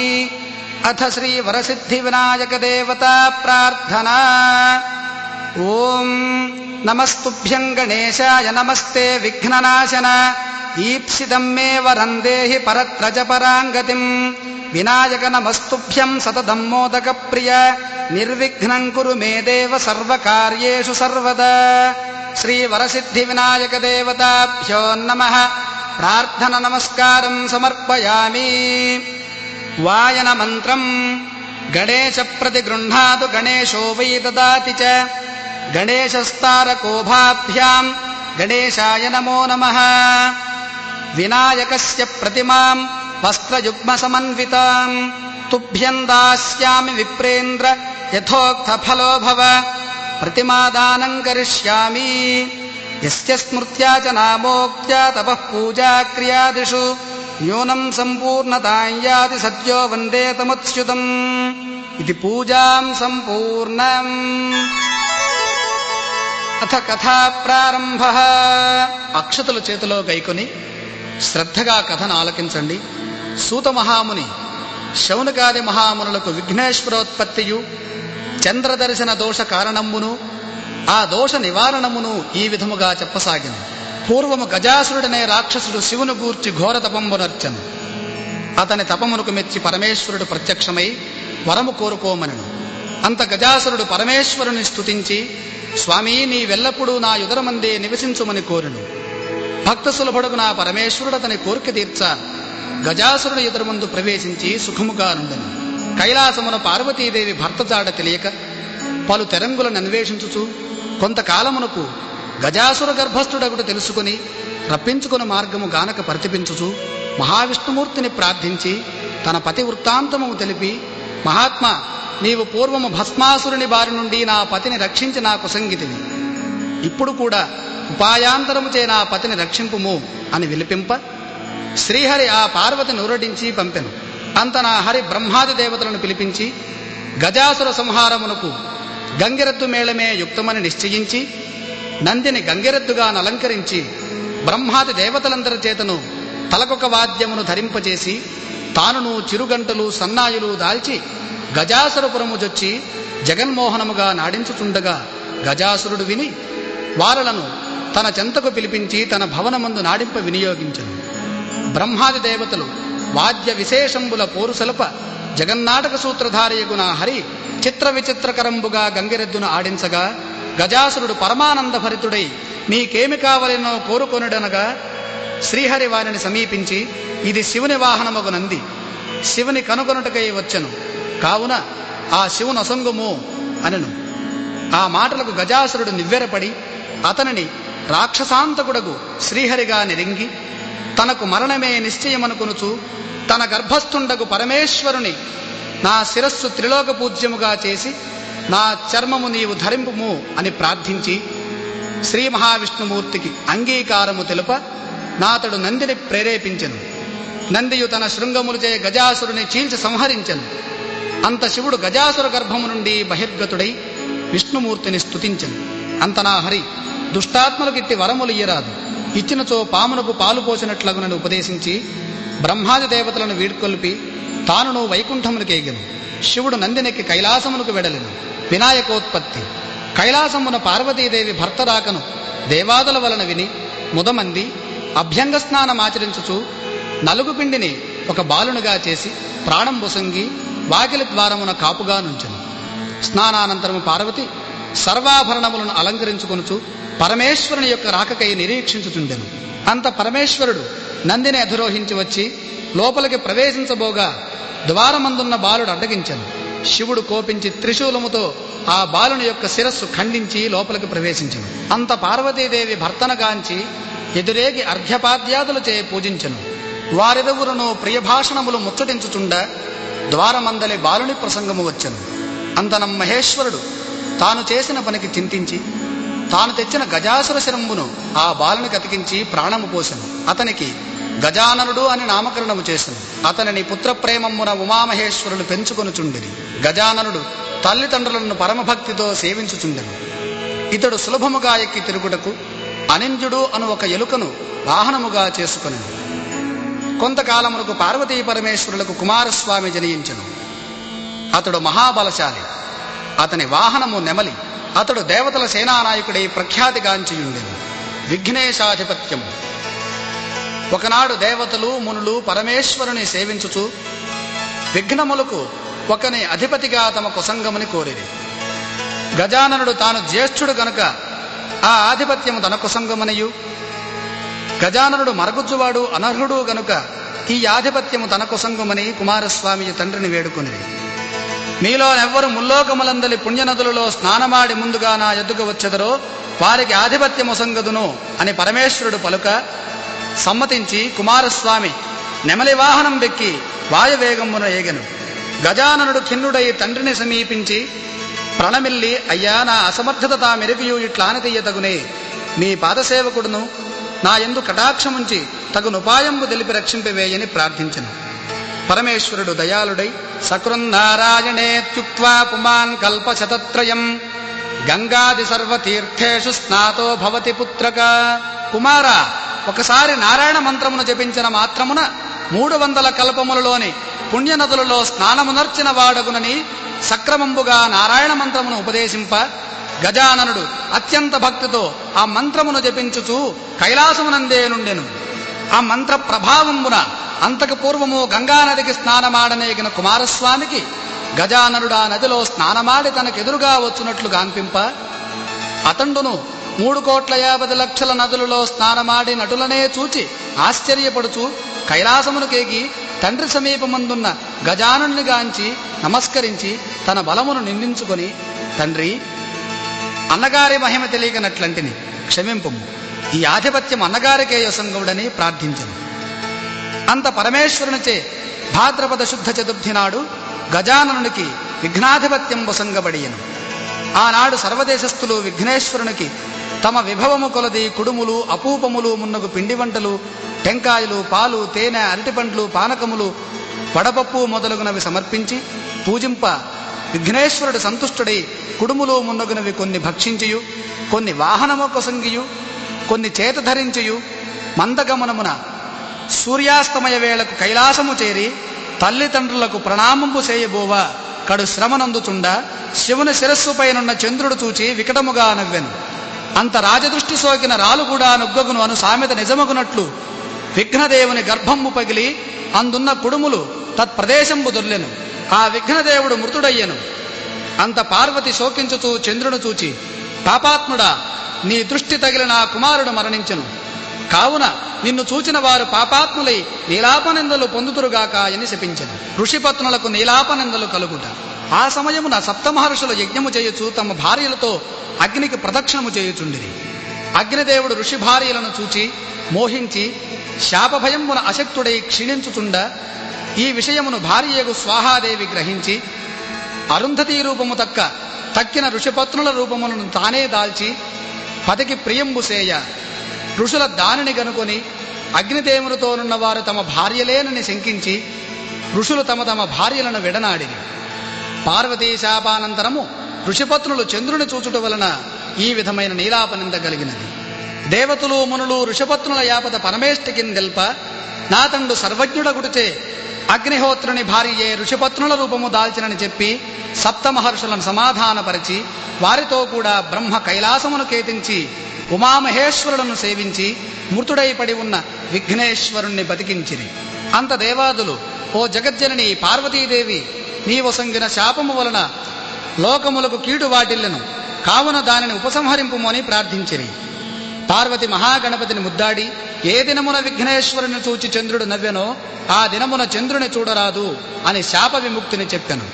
Speaker 1: అథ శ్రీ వరసిద్ధి వినాయక దేవతా ప్రార్థనా. ఓం నమస్తుభ్యం గణేశాయ నమస్తే విఘ్ననాశన. ఈప్సితం మే వరం దేహి పరత్ర చ పరాంగతిం. వినాయక నమస్తుభ్యం సతతం మోదక ప్రియ. నిర్విఘ్నం కురు మే దేవ సర్వకార్యేషు సర్వదా. శ్రీ వరసిద్ధి వినాయక దేవతాభ్యో నమః. ప్రార్థన నమస్కారం సమర్పయామి. వాయన మంత్రం. గణేశ ప్రతిగృహ్ణాతు గణేశో వై దదాతి చ. గణేశస్తారకోభాభ్యాం గణేశాయ నమో నమః. వినాయకస్య ప్రతిమాం వస్త్రయుగ్మ సమన్వితాం తుభ్యం దాస్యామి విప్రేంద్ర యథోక్త ఫలో భవ. ప్రతిమాదానం కరిష్యామి. యస్య స్మృత్యా చ నామోక్త్యా తపః పూజా క్రియాదిషు న్యూనం సంపూర్ణతాం యాతి సత్యో వందే తమచ్యుతం. ఇది పూజాం సంపూర్ణం. అథ కథా ప్రారంభ. అక్షతలు చేతిలో గైకొని శ్రద్ధగా కథను ఆలకించండి. సూత మహాముని శౌనకాది మహామునులకు విఘ్నేశ్వరోత్పత్తియు చంద్రదర్శన దోష కారణమును ఆ దోష నివారణమును ఈ విధముగా చెప్పసాగిన. పూర్వము గజాసురుడనే రాక్షసుడు శివును గూర్చి ఘోర తపంబునర్చను. అతని తపమునకు మెచ్చి పరమేశ్వరుడు ప్రత్యక్షమై వరము కోరుకోమనను. అంత గజాసురుడు పరమేశ్వరుని స్తుతించి, స్వామి నీవెల్లప్పుడూ నా యుదరమందే నివసించుమని కోరును. భక్త సులభుడుకు నా పరమేశ్వరుడు అతని కోరిక తీర్చ గజాసురుడు ఎదురుమందు ప్రవేశించి సుఖముగా నుండెను. కైలాసమున పార్వతీదేవి భర్త జాడ తెలియక పలు తెరంగులను అన్వేషించుచు కొంతకాలమునకు గజాసుర గర్భస్థుడగుడు తెలుసుకుని రప్పించుకుని మార్గము గానక పరితపించుచు మహావిష్ణుమూర్తిని ప్రార్థించి తన పతి వృత్తాంతము తెలిపి, మహాత్మా, నీవు పూర్వము భస్మాసురుని బారి నుండి నా పతిని రక్షించి నాకు సంగితివి. ఇప్పుడు కూడా ఉపాయాంతరముచే నా పతిని రక్షింపుము అని విలిపింప శ్రీహరి ఆ పార్వతిని ఊరడించి పంపెను. అంత నా హరి బ్రహ్మాది దేవతలను పిలిపించి గజాసుర సంహారమునకు గంగిరెద్దు మేళమే యుక్తమని నిశ్చయించి నందిని గంగిరెద్దుగా అలంకరించి బ్రహ్మాది దేవతలందరి చేతను తలకొక వాద్యమును ధరింపచేసి తానును చిరుగంటలు సన్నాయులు దాల్చి గజాసురపురము జొచ్చి జగన్మోహనముగా నాడించుచుండగా గజాసురుడు విని వారలను తన చెంతకు పిలిపించి తన భవనమందు నాడింప వినియోగించను. బ్రహ్మాది దేవతలు వాద్య విశేషంబుల పోరుసలప జగన్నాటక సూత్రధారియగున హరి చిత్ర విచిత్రకరంబుగా గంగిరెద్దును ఆడించగా గజాసురుడు పరమానంద భరితుడై మీకేమి కావలెనో కోరుకొనుడనగా శ్రీహరి వారిని సమీపించి, ఇది శివుని వాహనమగు నంది, శివుని కనుగొనుటకై వచ్చెను, కావున ఆ శివుని అసంగుము అనెను. ఆ మాటలకు గజాసురుడు నివ్వెరపడి అతనిని రాక్షసాంతకుడగు శ్రీహరిగా నెరింగి తనకు మరణమే నిశ్చయమనుకొనుచు తన గర్భస్థుండగు పరమేశ్వరుని నా శిరస్సు త్రిలోక పూజ్యముగా చేసి నా చర్మము నీవు ధరింపుము అని ప్రార్థించి శ్రీ మహావిష్ణుమూర్తికి అంగీకారము తెలుప నాతడు నందిని ప్రేరేపించెను. నందియు తన శృంగములచే గజాసురుని చీల్చి సంహరించెను. అంత శివుడు గజాసుర గర్భము నుండి బహిర్గతుడై విష్ణుమూర్తిని స్తుతించెను. అంతనా హరి దుష్టాత్మలకిట్టి వరములు ఇయ్యరాదు, ఇచ్చినచో పామునకు పాలు పోసినట్లగునని ఉపదేశించి బ్రహ్మాది దేవతలను వీడ్కొల్పి తానును వైకుంఠమునికేగెను. శివుడు నందినెక్కి కైలాసమునకు వెడలెను. వినాయకోత్పత్తి. కైలాసమున పార్వతీదేవి భర్త రాకను దేవాదుల వలన విని ముదమంది అభ్యంగ స్నానమాచరించుచు నలుగు పిండిని ఒక బాలునుగా చేసి ప్రాణం బొసంగి వాకిలి ద్వారమున కాపుగా నుంచెను. స్నానానంతరము పార్వతి సర్వాభరణములను అలంకరించుకొనుచు పరమేశ్వరుని యొక్క రాకకై నిరీక్షించుచుండెను. అంత పరమేశ్వరుడు నందిని అధిరోహించి వచ్చి లోపలికి ప్రవేశించబోగా ద్వారమందున్న బాలుడు అడ్డగించెను. శివుడు కోపించి త్రిశూలముతో ఆ బాలుని యొక్క శిరస్సు ఖండించి లోపలికి ప్రవేశించెను. అంత పార్వతీదేవి భర్తనగాంచి ఎదురేగి అర్ఘ్యపాద్యాదులచే పూజించెను. వారిరువురును ప్రియభాషణములు ముచ్చటించుచుండ ద్వారమందలి బాలుని ప్రసంగము వచ్చెను. అంతనం మహేశ్వరుడు తాను చేసిన పనికి చింతించి తాను తెచ్చిన గజాసుర శిరంబును ఆ బాలునికి అతికించి ప్రాణము పోసెను. అతనికి గజాననుడు అని నామకరణము చేసెను. అతనిని పుత్రప్రేమమున ఉమామహేశ్వరులు పెంచుకొనుచుండిరి. గజాననుడు తల్లిదండ్రులను పరమభక్తితో సేవించుచుండెను. ఇతడు సులభముగా ఎక్కి తిరుగుటకు అనింజుడు అను ఒక ఎలుకను వాహనముగా చేసుకొనెను. కొంతకాలమునకు పార్వతీ పరమేశ్వరులకు కుమారస్వామి జనించెను. అతడు మహాబలశాలి. అతని వాహనము నెమలి. అతడు దేవతల సేనానాయకుడై ప్రఖ్యాతిగాంచియుండెను. విఘ్నేశాధిపత్యము. ఒకనాడు దేవతలు మునులు పరమేశ్వరుని సేవించుచు విఘ్నములకు ఒకని అధిపతిగా తమ కుసంగముని కోరిరి. గజాననుడు తాను జ్యేష్ఠుడు గనుక ఆ ఆధిపత్యము తన కుసంగమనియు, గజాననుడు మరగుజ్జువాడు అనర్హుడు గనుక ఈ ఆధిపత్యము తన కుసంగమని కుమారస్వామి తండ్రిని వేడుకొనిరి. మీలోనెవ్వరు ముల్లోకములందలి పుణ్యనదులలో స్నానమాడి ముందుగా నా ఎద్దుకు వచ్చెదరో వారికి ఆధిపత్యము సంగదును అని పరమేశ్వరుడు పలుక సమ్మతించి కుమారస్వామి నెమలి వాహనం వెక్కి వాయువేగమున ఏగెను. గజాననుడు ఖిన్నుడై తండ్రిని సమీపించి ప్రణమిల్లి, అయ్యా, నా అసమర్థత తా మెరుగియు ఇట్లానతీయతగునే, మీ పాదసేవకుడును నా యందు కటాక్షముంచి తగునుపాయంబు తెలిపి రక్షింపవేయని ప్రార్థించెను. పరమేశ్వరుడు దయాళుడై సకృన్నారాయణేత్యుక్త్వా పుమాన్ కల్పశతత్రయం గంగాది సర్వతీర్థేషు స్నాతో భవతి పుత్రక. కుమార, ఒకసారి నారాయణ మంత్రమును జపించిన మాత్రమున 300 కల్పములలోని పుణ్యనదులలో స్నానమునర్చిన వాడగునని సక్రమంబుగా నారాయణ మంత్రమును ఉపదేశింప గజాననుడు అత్యంత భక్తితో ఆ మంత్రమును జపించుచూ కైలాసమునందే నుండెను. ఆ మంత్ర ప్రభావమున అంతకు పూర్వము గంగానదికి స్నానమాడనేగిన కుమారస్వామికి గజాననుడు ఆ నదిలో స్నానమాడి తనకెదురుగా వచ్చునట్లు గాంపింప అతండును 3,50,00,000 నదులలో స్నానమాడి నటులనే చూచి ఆశ్చర్యపడుచు కైలాసమునకేగి తండ్రి సమీపమందున్న గజానుని గాంచి నమస్కరించి తన బలమును నిందించుకొని, తండ్రి, అన్నగారి మహిమ తెలియకనట్లంటిని క్షమింపుము, ఈ ఆధిపత్యం అన్నగారికే యసంగవుడని ప్రార్థించెను. అంత పరమేశ్వరునిచే భాద్రపద శుద్ధ చతుర్థి నాడు గజాననునికి విఘ్నాధిపత్యం వసంగబడియను. ఆనాడు సర్వదేశస్థులు విఘ్నేశ్వరునికి తమ విభవము కొలది కుడుములు, అపూపములు, మున్నగు పిండి వంటలు, టెంకాయలు, పాలు, తేనె, అరటిపండ్లు, పానకములు, వడపప్పు మొదలగునవి సమర్పించి పూజింప విఘ్నేశ్వరుడు సంతుష్టుడై కుడుములు మున్నగునవి కొన్ని భక్షించియు, కొన్ని వాహనము కొసంగియు, కొన్ని చేత ధరించియు మందగమనమున సూర్యాస్తమయ వేళకు కైలాసము చేరి తల్లిదండ్రులకు ప్రణామంబు చేయబోవా కడు శ్రమనందుచుండ శివుని శిరస్సుపైనున్న చంద్రుడు చూచి వికటముగా నవ్వెను. అంత రాజదృష్టి సోకిన రాలు కూడా నొగ్గగును అను సామెత నిజమగునట్లు విఘ్నదేవుని గర్భంబు పగిలి అందున్న కుడుములు తత్ప్రదేశంబు దొర్లెను. ఆ విఘ్నదేవుడు మృతుడయ్యెను. అంత పార్వతి శోకించుతూ చంద్రుని చూచి, పాపాత్ముడా, నీ దృష్టి తగిలిన ఆ కుమారుడు మరణించెను. కావున నిన్ను చూచిన వారు పాపాత్ములై నీలాపనిందలు పొందుతురుగాక అని శపించెను. ఋషిపత్నులకు నీలాపనిందలు కలుగుట. ఆ సమయమున సప్తమహర్షులు యజ్ఞము చేయుచు తమ భార్యలతో అగ్నికి ప్రదక్షిణము చేయుచుండిరి. అగ్నిదేవుడు ఋషి భార్యలను చూచి మోహించి శాపభయమున అశక్తుడై క్షీణించుచుండ ఈ విషయమును భార్యయగు స్వాహాదేవి గ్రహించి అరుంధతీ రూపము తక్కిన ఋషిపత్నుల రూపములను తానే దాల్చి పతికి ప్రియంబు సేయ ఋషుల దానిని గనుకొని అగ్నిదేవునితోనున్న వారు తమ భార్యలేనని శంకించి ఋషులు తమ తమ భార్యలను విడనాడిరి. పార్వతీ శాపానంతరము ఋషిపత్నులు చంద్రుని చూచుట వలన ఈ విధమైన నీలాపనింద కలిగినది. దేవతలు మునులు ఋషిపత్నుల యాపత పరమేష్టికిందెల్ప నా తండు సర్వజ్ఞుడగుడిచే అగ్నిహోత్రుని భార్యయే ఋషిపత్నుల రూపము దాల్చినని చెప్పి సప్తమహర్షులను సమాధానపరిచి వారితో కూడా బ్రహ్మ కైలాసమును కేతించి ఉమామహేశ్వరులను సేవించి మృతుడై పడి ఉన్న విఘ్నేశ్వరుణ్ణి బతికించిరి. అంత దేవాదులు, ఓ జగజ్జనని పార్వతీదేవి, నీవు సంగిన శాపము వలన లోకములకు కీడు వాటిల్లెను, కావున దానిని ఉపసంహరింపుమని ప్రార్థించిరి. పార్వతి మహాగణపతిని ముద్దాడి, ఏ దినమున విఘ్నేశ్వరుని చూచి చంద్రుడు నవ్వెనో ఆ దినమున చంద్రుని చూడరాదు అని శాప విముక్తిని చెప్పెను.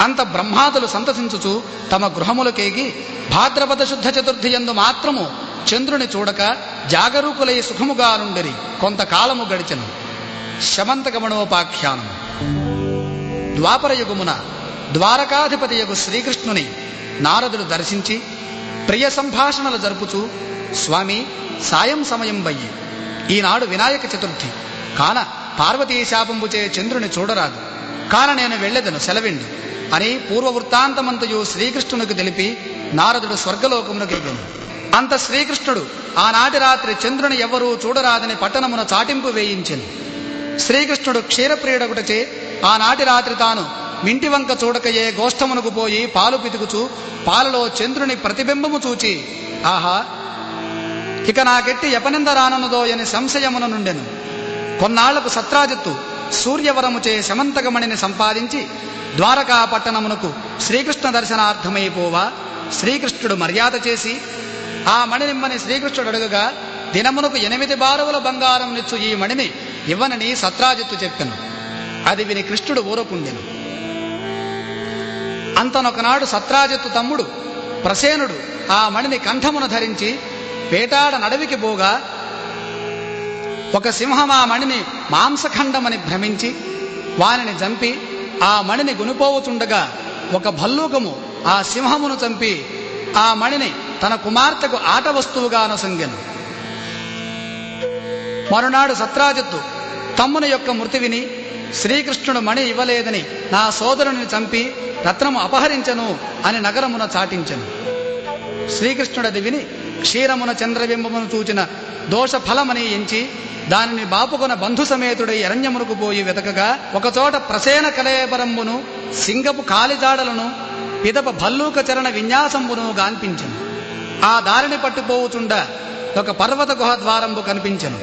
Speaker 1: అంత బ్రహ్మాదులు సంతసించుచు తమ గృహములకేగి భాద్రపద శుద్ధ చతుర్థి యందు మాత్రము చంద్రుని చూడక జాగరూకులై సుఖముగా నుండిరి. కొంతకాలము గడిచెను. శమంతకమణోపాఖ్యానము. ద్వాపరయుగమున ద్వారకాధిపతియగు శ్రీకృష్ణుని నారదుడు దర్శించి ప్రియ సంభాషణలు జరుపుచూ, స్వామి, సాయం సమయం వయ్యి, ఈనాడు వినాయక చతుర్థి కాన పార్వతీ శాపంబుచే చంద్రుని చూడరాదు, కాన నేను వెళ్ళెదను, సెలవిండు అని పూర్వవృత్తాంతమంతయు శ్రీకృష్ణునికి తెలిపి నారదుడు స్వర్గలోకమునకు ఎగెను. అంత శ్రీకృష్ణుడు ఆనాటి రాత్రి చంద్రుని ఎవ్వరూ చూడరాదని పట్టణమున చాటింపు వేయించెను. శ్రీకృష్ణుడు క్షీరప్రియుడగుటచే ఆనాటి రాత్రి తాను మింటి వంక చూడకయే గోష్ఠమునకు పోయి పాలు పితుకుచూ పాలలో చంద్రుని ప్రతిబింబము చూచి, ఆహా, ఇక నాకెట్టి ఎపనింద రానున్నదో అని సంశయమున నుండెను. కొన్నాళ్లకు సత్రాజిత్తు సూర్యవరముచే శమంతకమణిని సంపాదించి ద్వారకా పట్టణమునకు శ్రీకృష్ణ దర్శనార్థమైపోవా శ్రీకృష్ణుడు మర్యాద చేసి ఆ మణినిమ్మని శ్రీకృష్ణుడు అడుగగా, దినమునకు 8 బారువుల బంగారం నిచ్చు ఈ మణిని ఇవ్వనని సత్రాజిత్తు చెప్పెను. అది విని కృష్ణుడు ఊరకుండెను. అంతనొకనాడు సత్రాజిత్తు తమ్ముడు ప్రసేనుడు ఆ మణిని కంఠమున ధరించి వేటాడ నడవికి పోగా ఒక సింహం ఆ మణిని మాంసఖండమని భ్రమించి వానిని చంపి ఆ మణిని గునిపోవుచుండగా ఒక భల్లూకము ఆ సింహమును చంపి ఆ మణిని తన కుమార్తెకు ఆట వస్తువుగా నొసంగెను. మరునాడు సత్రాజిత్తు తమ్ముని యొక్క మృతి విని, శ్రీకృష్ణుడు మణి ఇవ్వలేదని నా సోదరుని చంపి రత్నము అపహరించెను అని నగరమున చాటించెను. శ్రీకృష్ణుడది విని క్షీరమున చంద్రబింబమును చూచిన దోష ఫలమని ఎంచి దానిని బాపుకొన బంధు సమేతుడై అరణ్యమునకు పోయి వెతకగా ఒకచోట ప్రసేన కలేబరంబును సింగపు కాలిజాడలను పిదప భల్లూక చరణ విన్యాసంబును గాన్పించెను. ఆ దారిని పట్టుపోవుచుండ ఒక పర్వత గుహ ద్వారంబు కనిపించెను.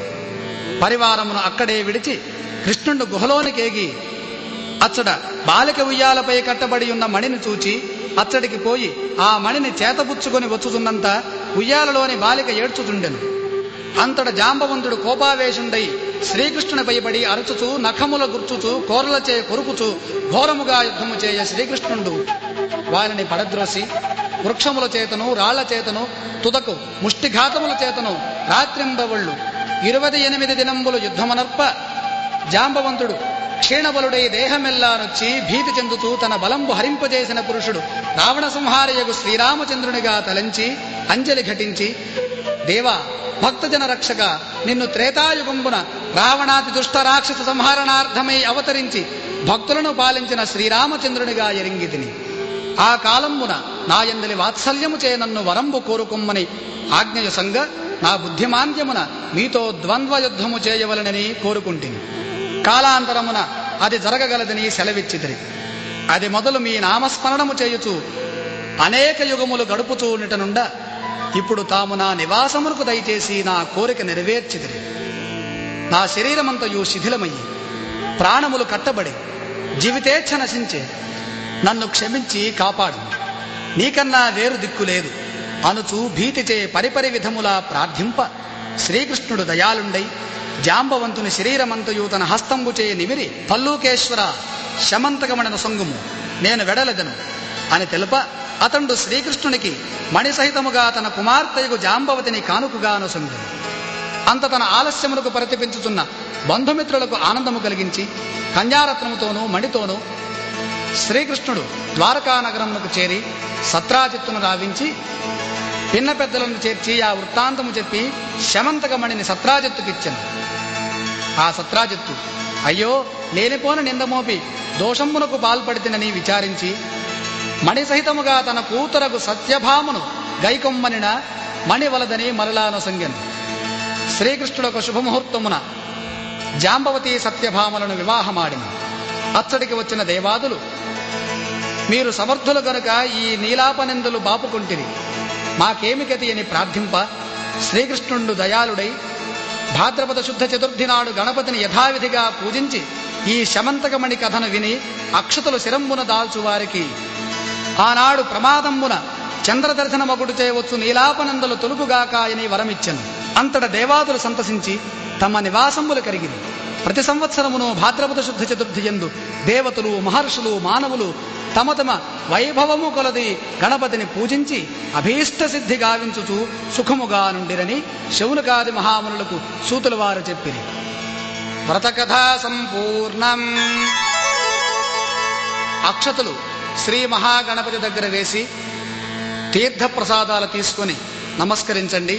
Speaker 1: పరివారమును అక్కడే విడిచి కృష్ణుడు గుహలోనికేగి అచ్చట బాలిక ఉయ్యాలపై కట్టబడి ఉన్న మణిని చూచి అచ్చడికి పోయి ఆ మణిని చేతబుచ్చుకొని వచ్చుతున్నంత ఉయ్యాలలోని బాలిక ఏడ్చుచుండెను. అంతట జాంబవంతుడు కోపావేశుండై శ్రీకృష్ణుని భయపడి అరుచుచూ నఖముల గుర్చుచూ కోరలచే కొరుకుచూ ఘోరముగా యుద్ధము చేయ శ్రీకృష్ణుడు వారిని పడద్రోసి వృక్షముల చేతను రాళ్ల చేతను తుదకు ముష్టిఘాతముల చేతను రాత్రింబవళ్ళు 28 దినంబులు యుద్ధమనర్ప జాంబవంతుడు క్షీణబలుడై దేహమెల్లానొచ్చి భీతి చెందుతూ తన బలంబు హరింపజేసిన పురుషుడు రావణ సంహారయగు శ్రీరామచంద్రునిగా తలంచి అంజలి ఘటించి, దేవా, భక్తజన రక్షక, నిన్ను త్రేతాయుగంబున రావణాతి దుష్ట రాక్షస సంహారణార్థమై అవతరించి భక్తులను పాలించిన శ్రీరామచంద్రునిగా ఎరింగితిని. ఆ కాలంబున నాయందలి వాత్సల్యము చే నన్ను వరంబు కోరుకొమ్మని ఆజ్ఞయసంగ నా బుద్ధిమాంద్యమున మీతో ద్వంద్వ యుద్ధము చేయవలనని కోరుకుంటిని. కాలాంతరమున అది జరగగలదని సెలవిచ్చితిరి. అది మొదలు మీ నామస్మరణము చేయుచు అనేక యుగములు గడుపుతూ ఉండటనుండ ఇప్పుడు తాము నా నివాసమునకు దయచేసి నా కోరిక నెరవేర్చితిరి. నా శరీరమంతయు శిథిలమయ్యి ప్రాణములు కట్టబడి జీవితేచ్ఛ నశించే, నన్ను క్షమించి కాపాడు, నీకన్నా వేరు దిక్కు లేదు అనుచు భీతిచే పరిపరి విధములా ప్రార్థింప శ్రీకృష్ణుడు దయాళుండై జాంబవంతుని శరీరమంతయు తన హస్తంబుచే నిమిరి పల్లూకేశ్వర శమంతకమణను సొంగుము, నేను వెడలెదను అని తెలుప అతండు శ్రీకృష్ణునికి మణిసహితముగా తన కుమార్తెయగు జాంబవతిని కానుకగాను సొంగెను. అంత తన ఆలస్యములకు పరితపించుచున్న బంధుమిత్రులకు ఆనందము కలిగించి కన్యారత్నముతోనూ మణితోనూ శ్రీకృష్ణుడు ద్వారకా నగరమునకు చేరి సత్రాజిత్తును రావించి పిన్న పెద్దలను చేర్చి ఆ వృత్తాంతము చెప్పి శమంతకమణిని సత్రాజిత్తుకిచ్చెను. ఆ సత్రాజిత్తు అయ్యో లేనిపోని నిందమోపి దోషమునకు పాల్పడితినని విచారించి మణిసహితముగా తన కూతురకు సత్యభామును గైకొమ్మనిన మణివలదని మరలానొసంగెను. శ్రీకృష్ణుడు ఒక శుభముహూర్తమున జాంబవతి సత్యభామలను వివాహమాడిన. అచ్చడికి వచ్చిన దేవాదులు, మీరు సమర్థులు గనుక ఈ నీలాపనిందులు బాపుకుంటిరి, మాకేమి గతి అని ప్రార్థింప శ్రీకృష్ణుడు దయాళుడై భాద్రపద శుద్ధ చతుర్థి నాడు గణపతిని యథావిధిగా పూజించి ఈ శమంతకమణి కథను విని అక్షతలు శిరంబున దాల్చు వారికి ఆనాడు ప్రమాదంబున చంద్రదర్శనమగుడు చేయవచ్చు నీలాపనందలు తొలుగుగాక అని వరమిచ్చెను. అంతట దేవాదులు సంతసించి తమ నివాసములు కరిగింది. ప్రతి సంవత్సరమును భాద్రపద శుద్ధ చతుర్థి యందు దేవతలు, మహర్షులు, మానవులు తమ తమ వైభవము కొలది గణపతిని పూజించి అభీష్ట సిద్ధి గావించుచు సుఖముగా నుండిరని శౌనకాది మహామునులకు సూతుల వారు చెప్పిరి. వ్రతకథా సంపూర్ణం. అక్షతలు శ్రీ మహాగణపతి దగ్గర వేసి తీర్థప్రసాదాలు తీసుకొని నమస్కరించండి.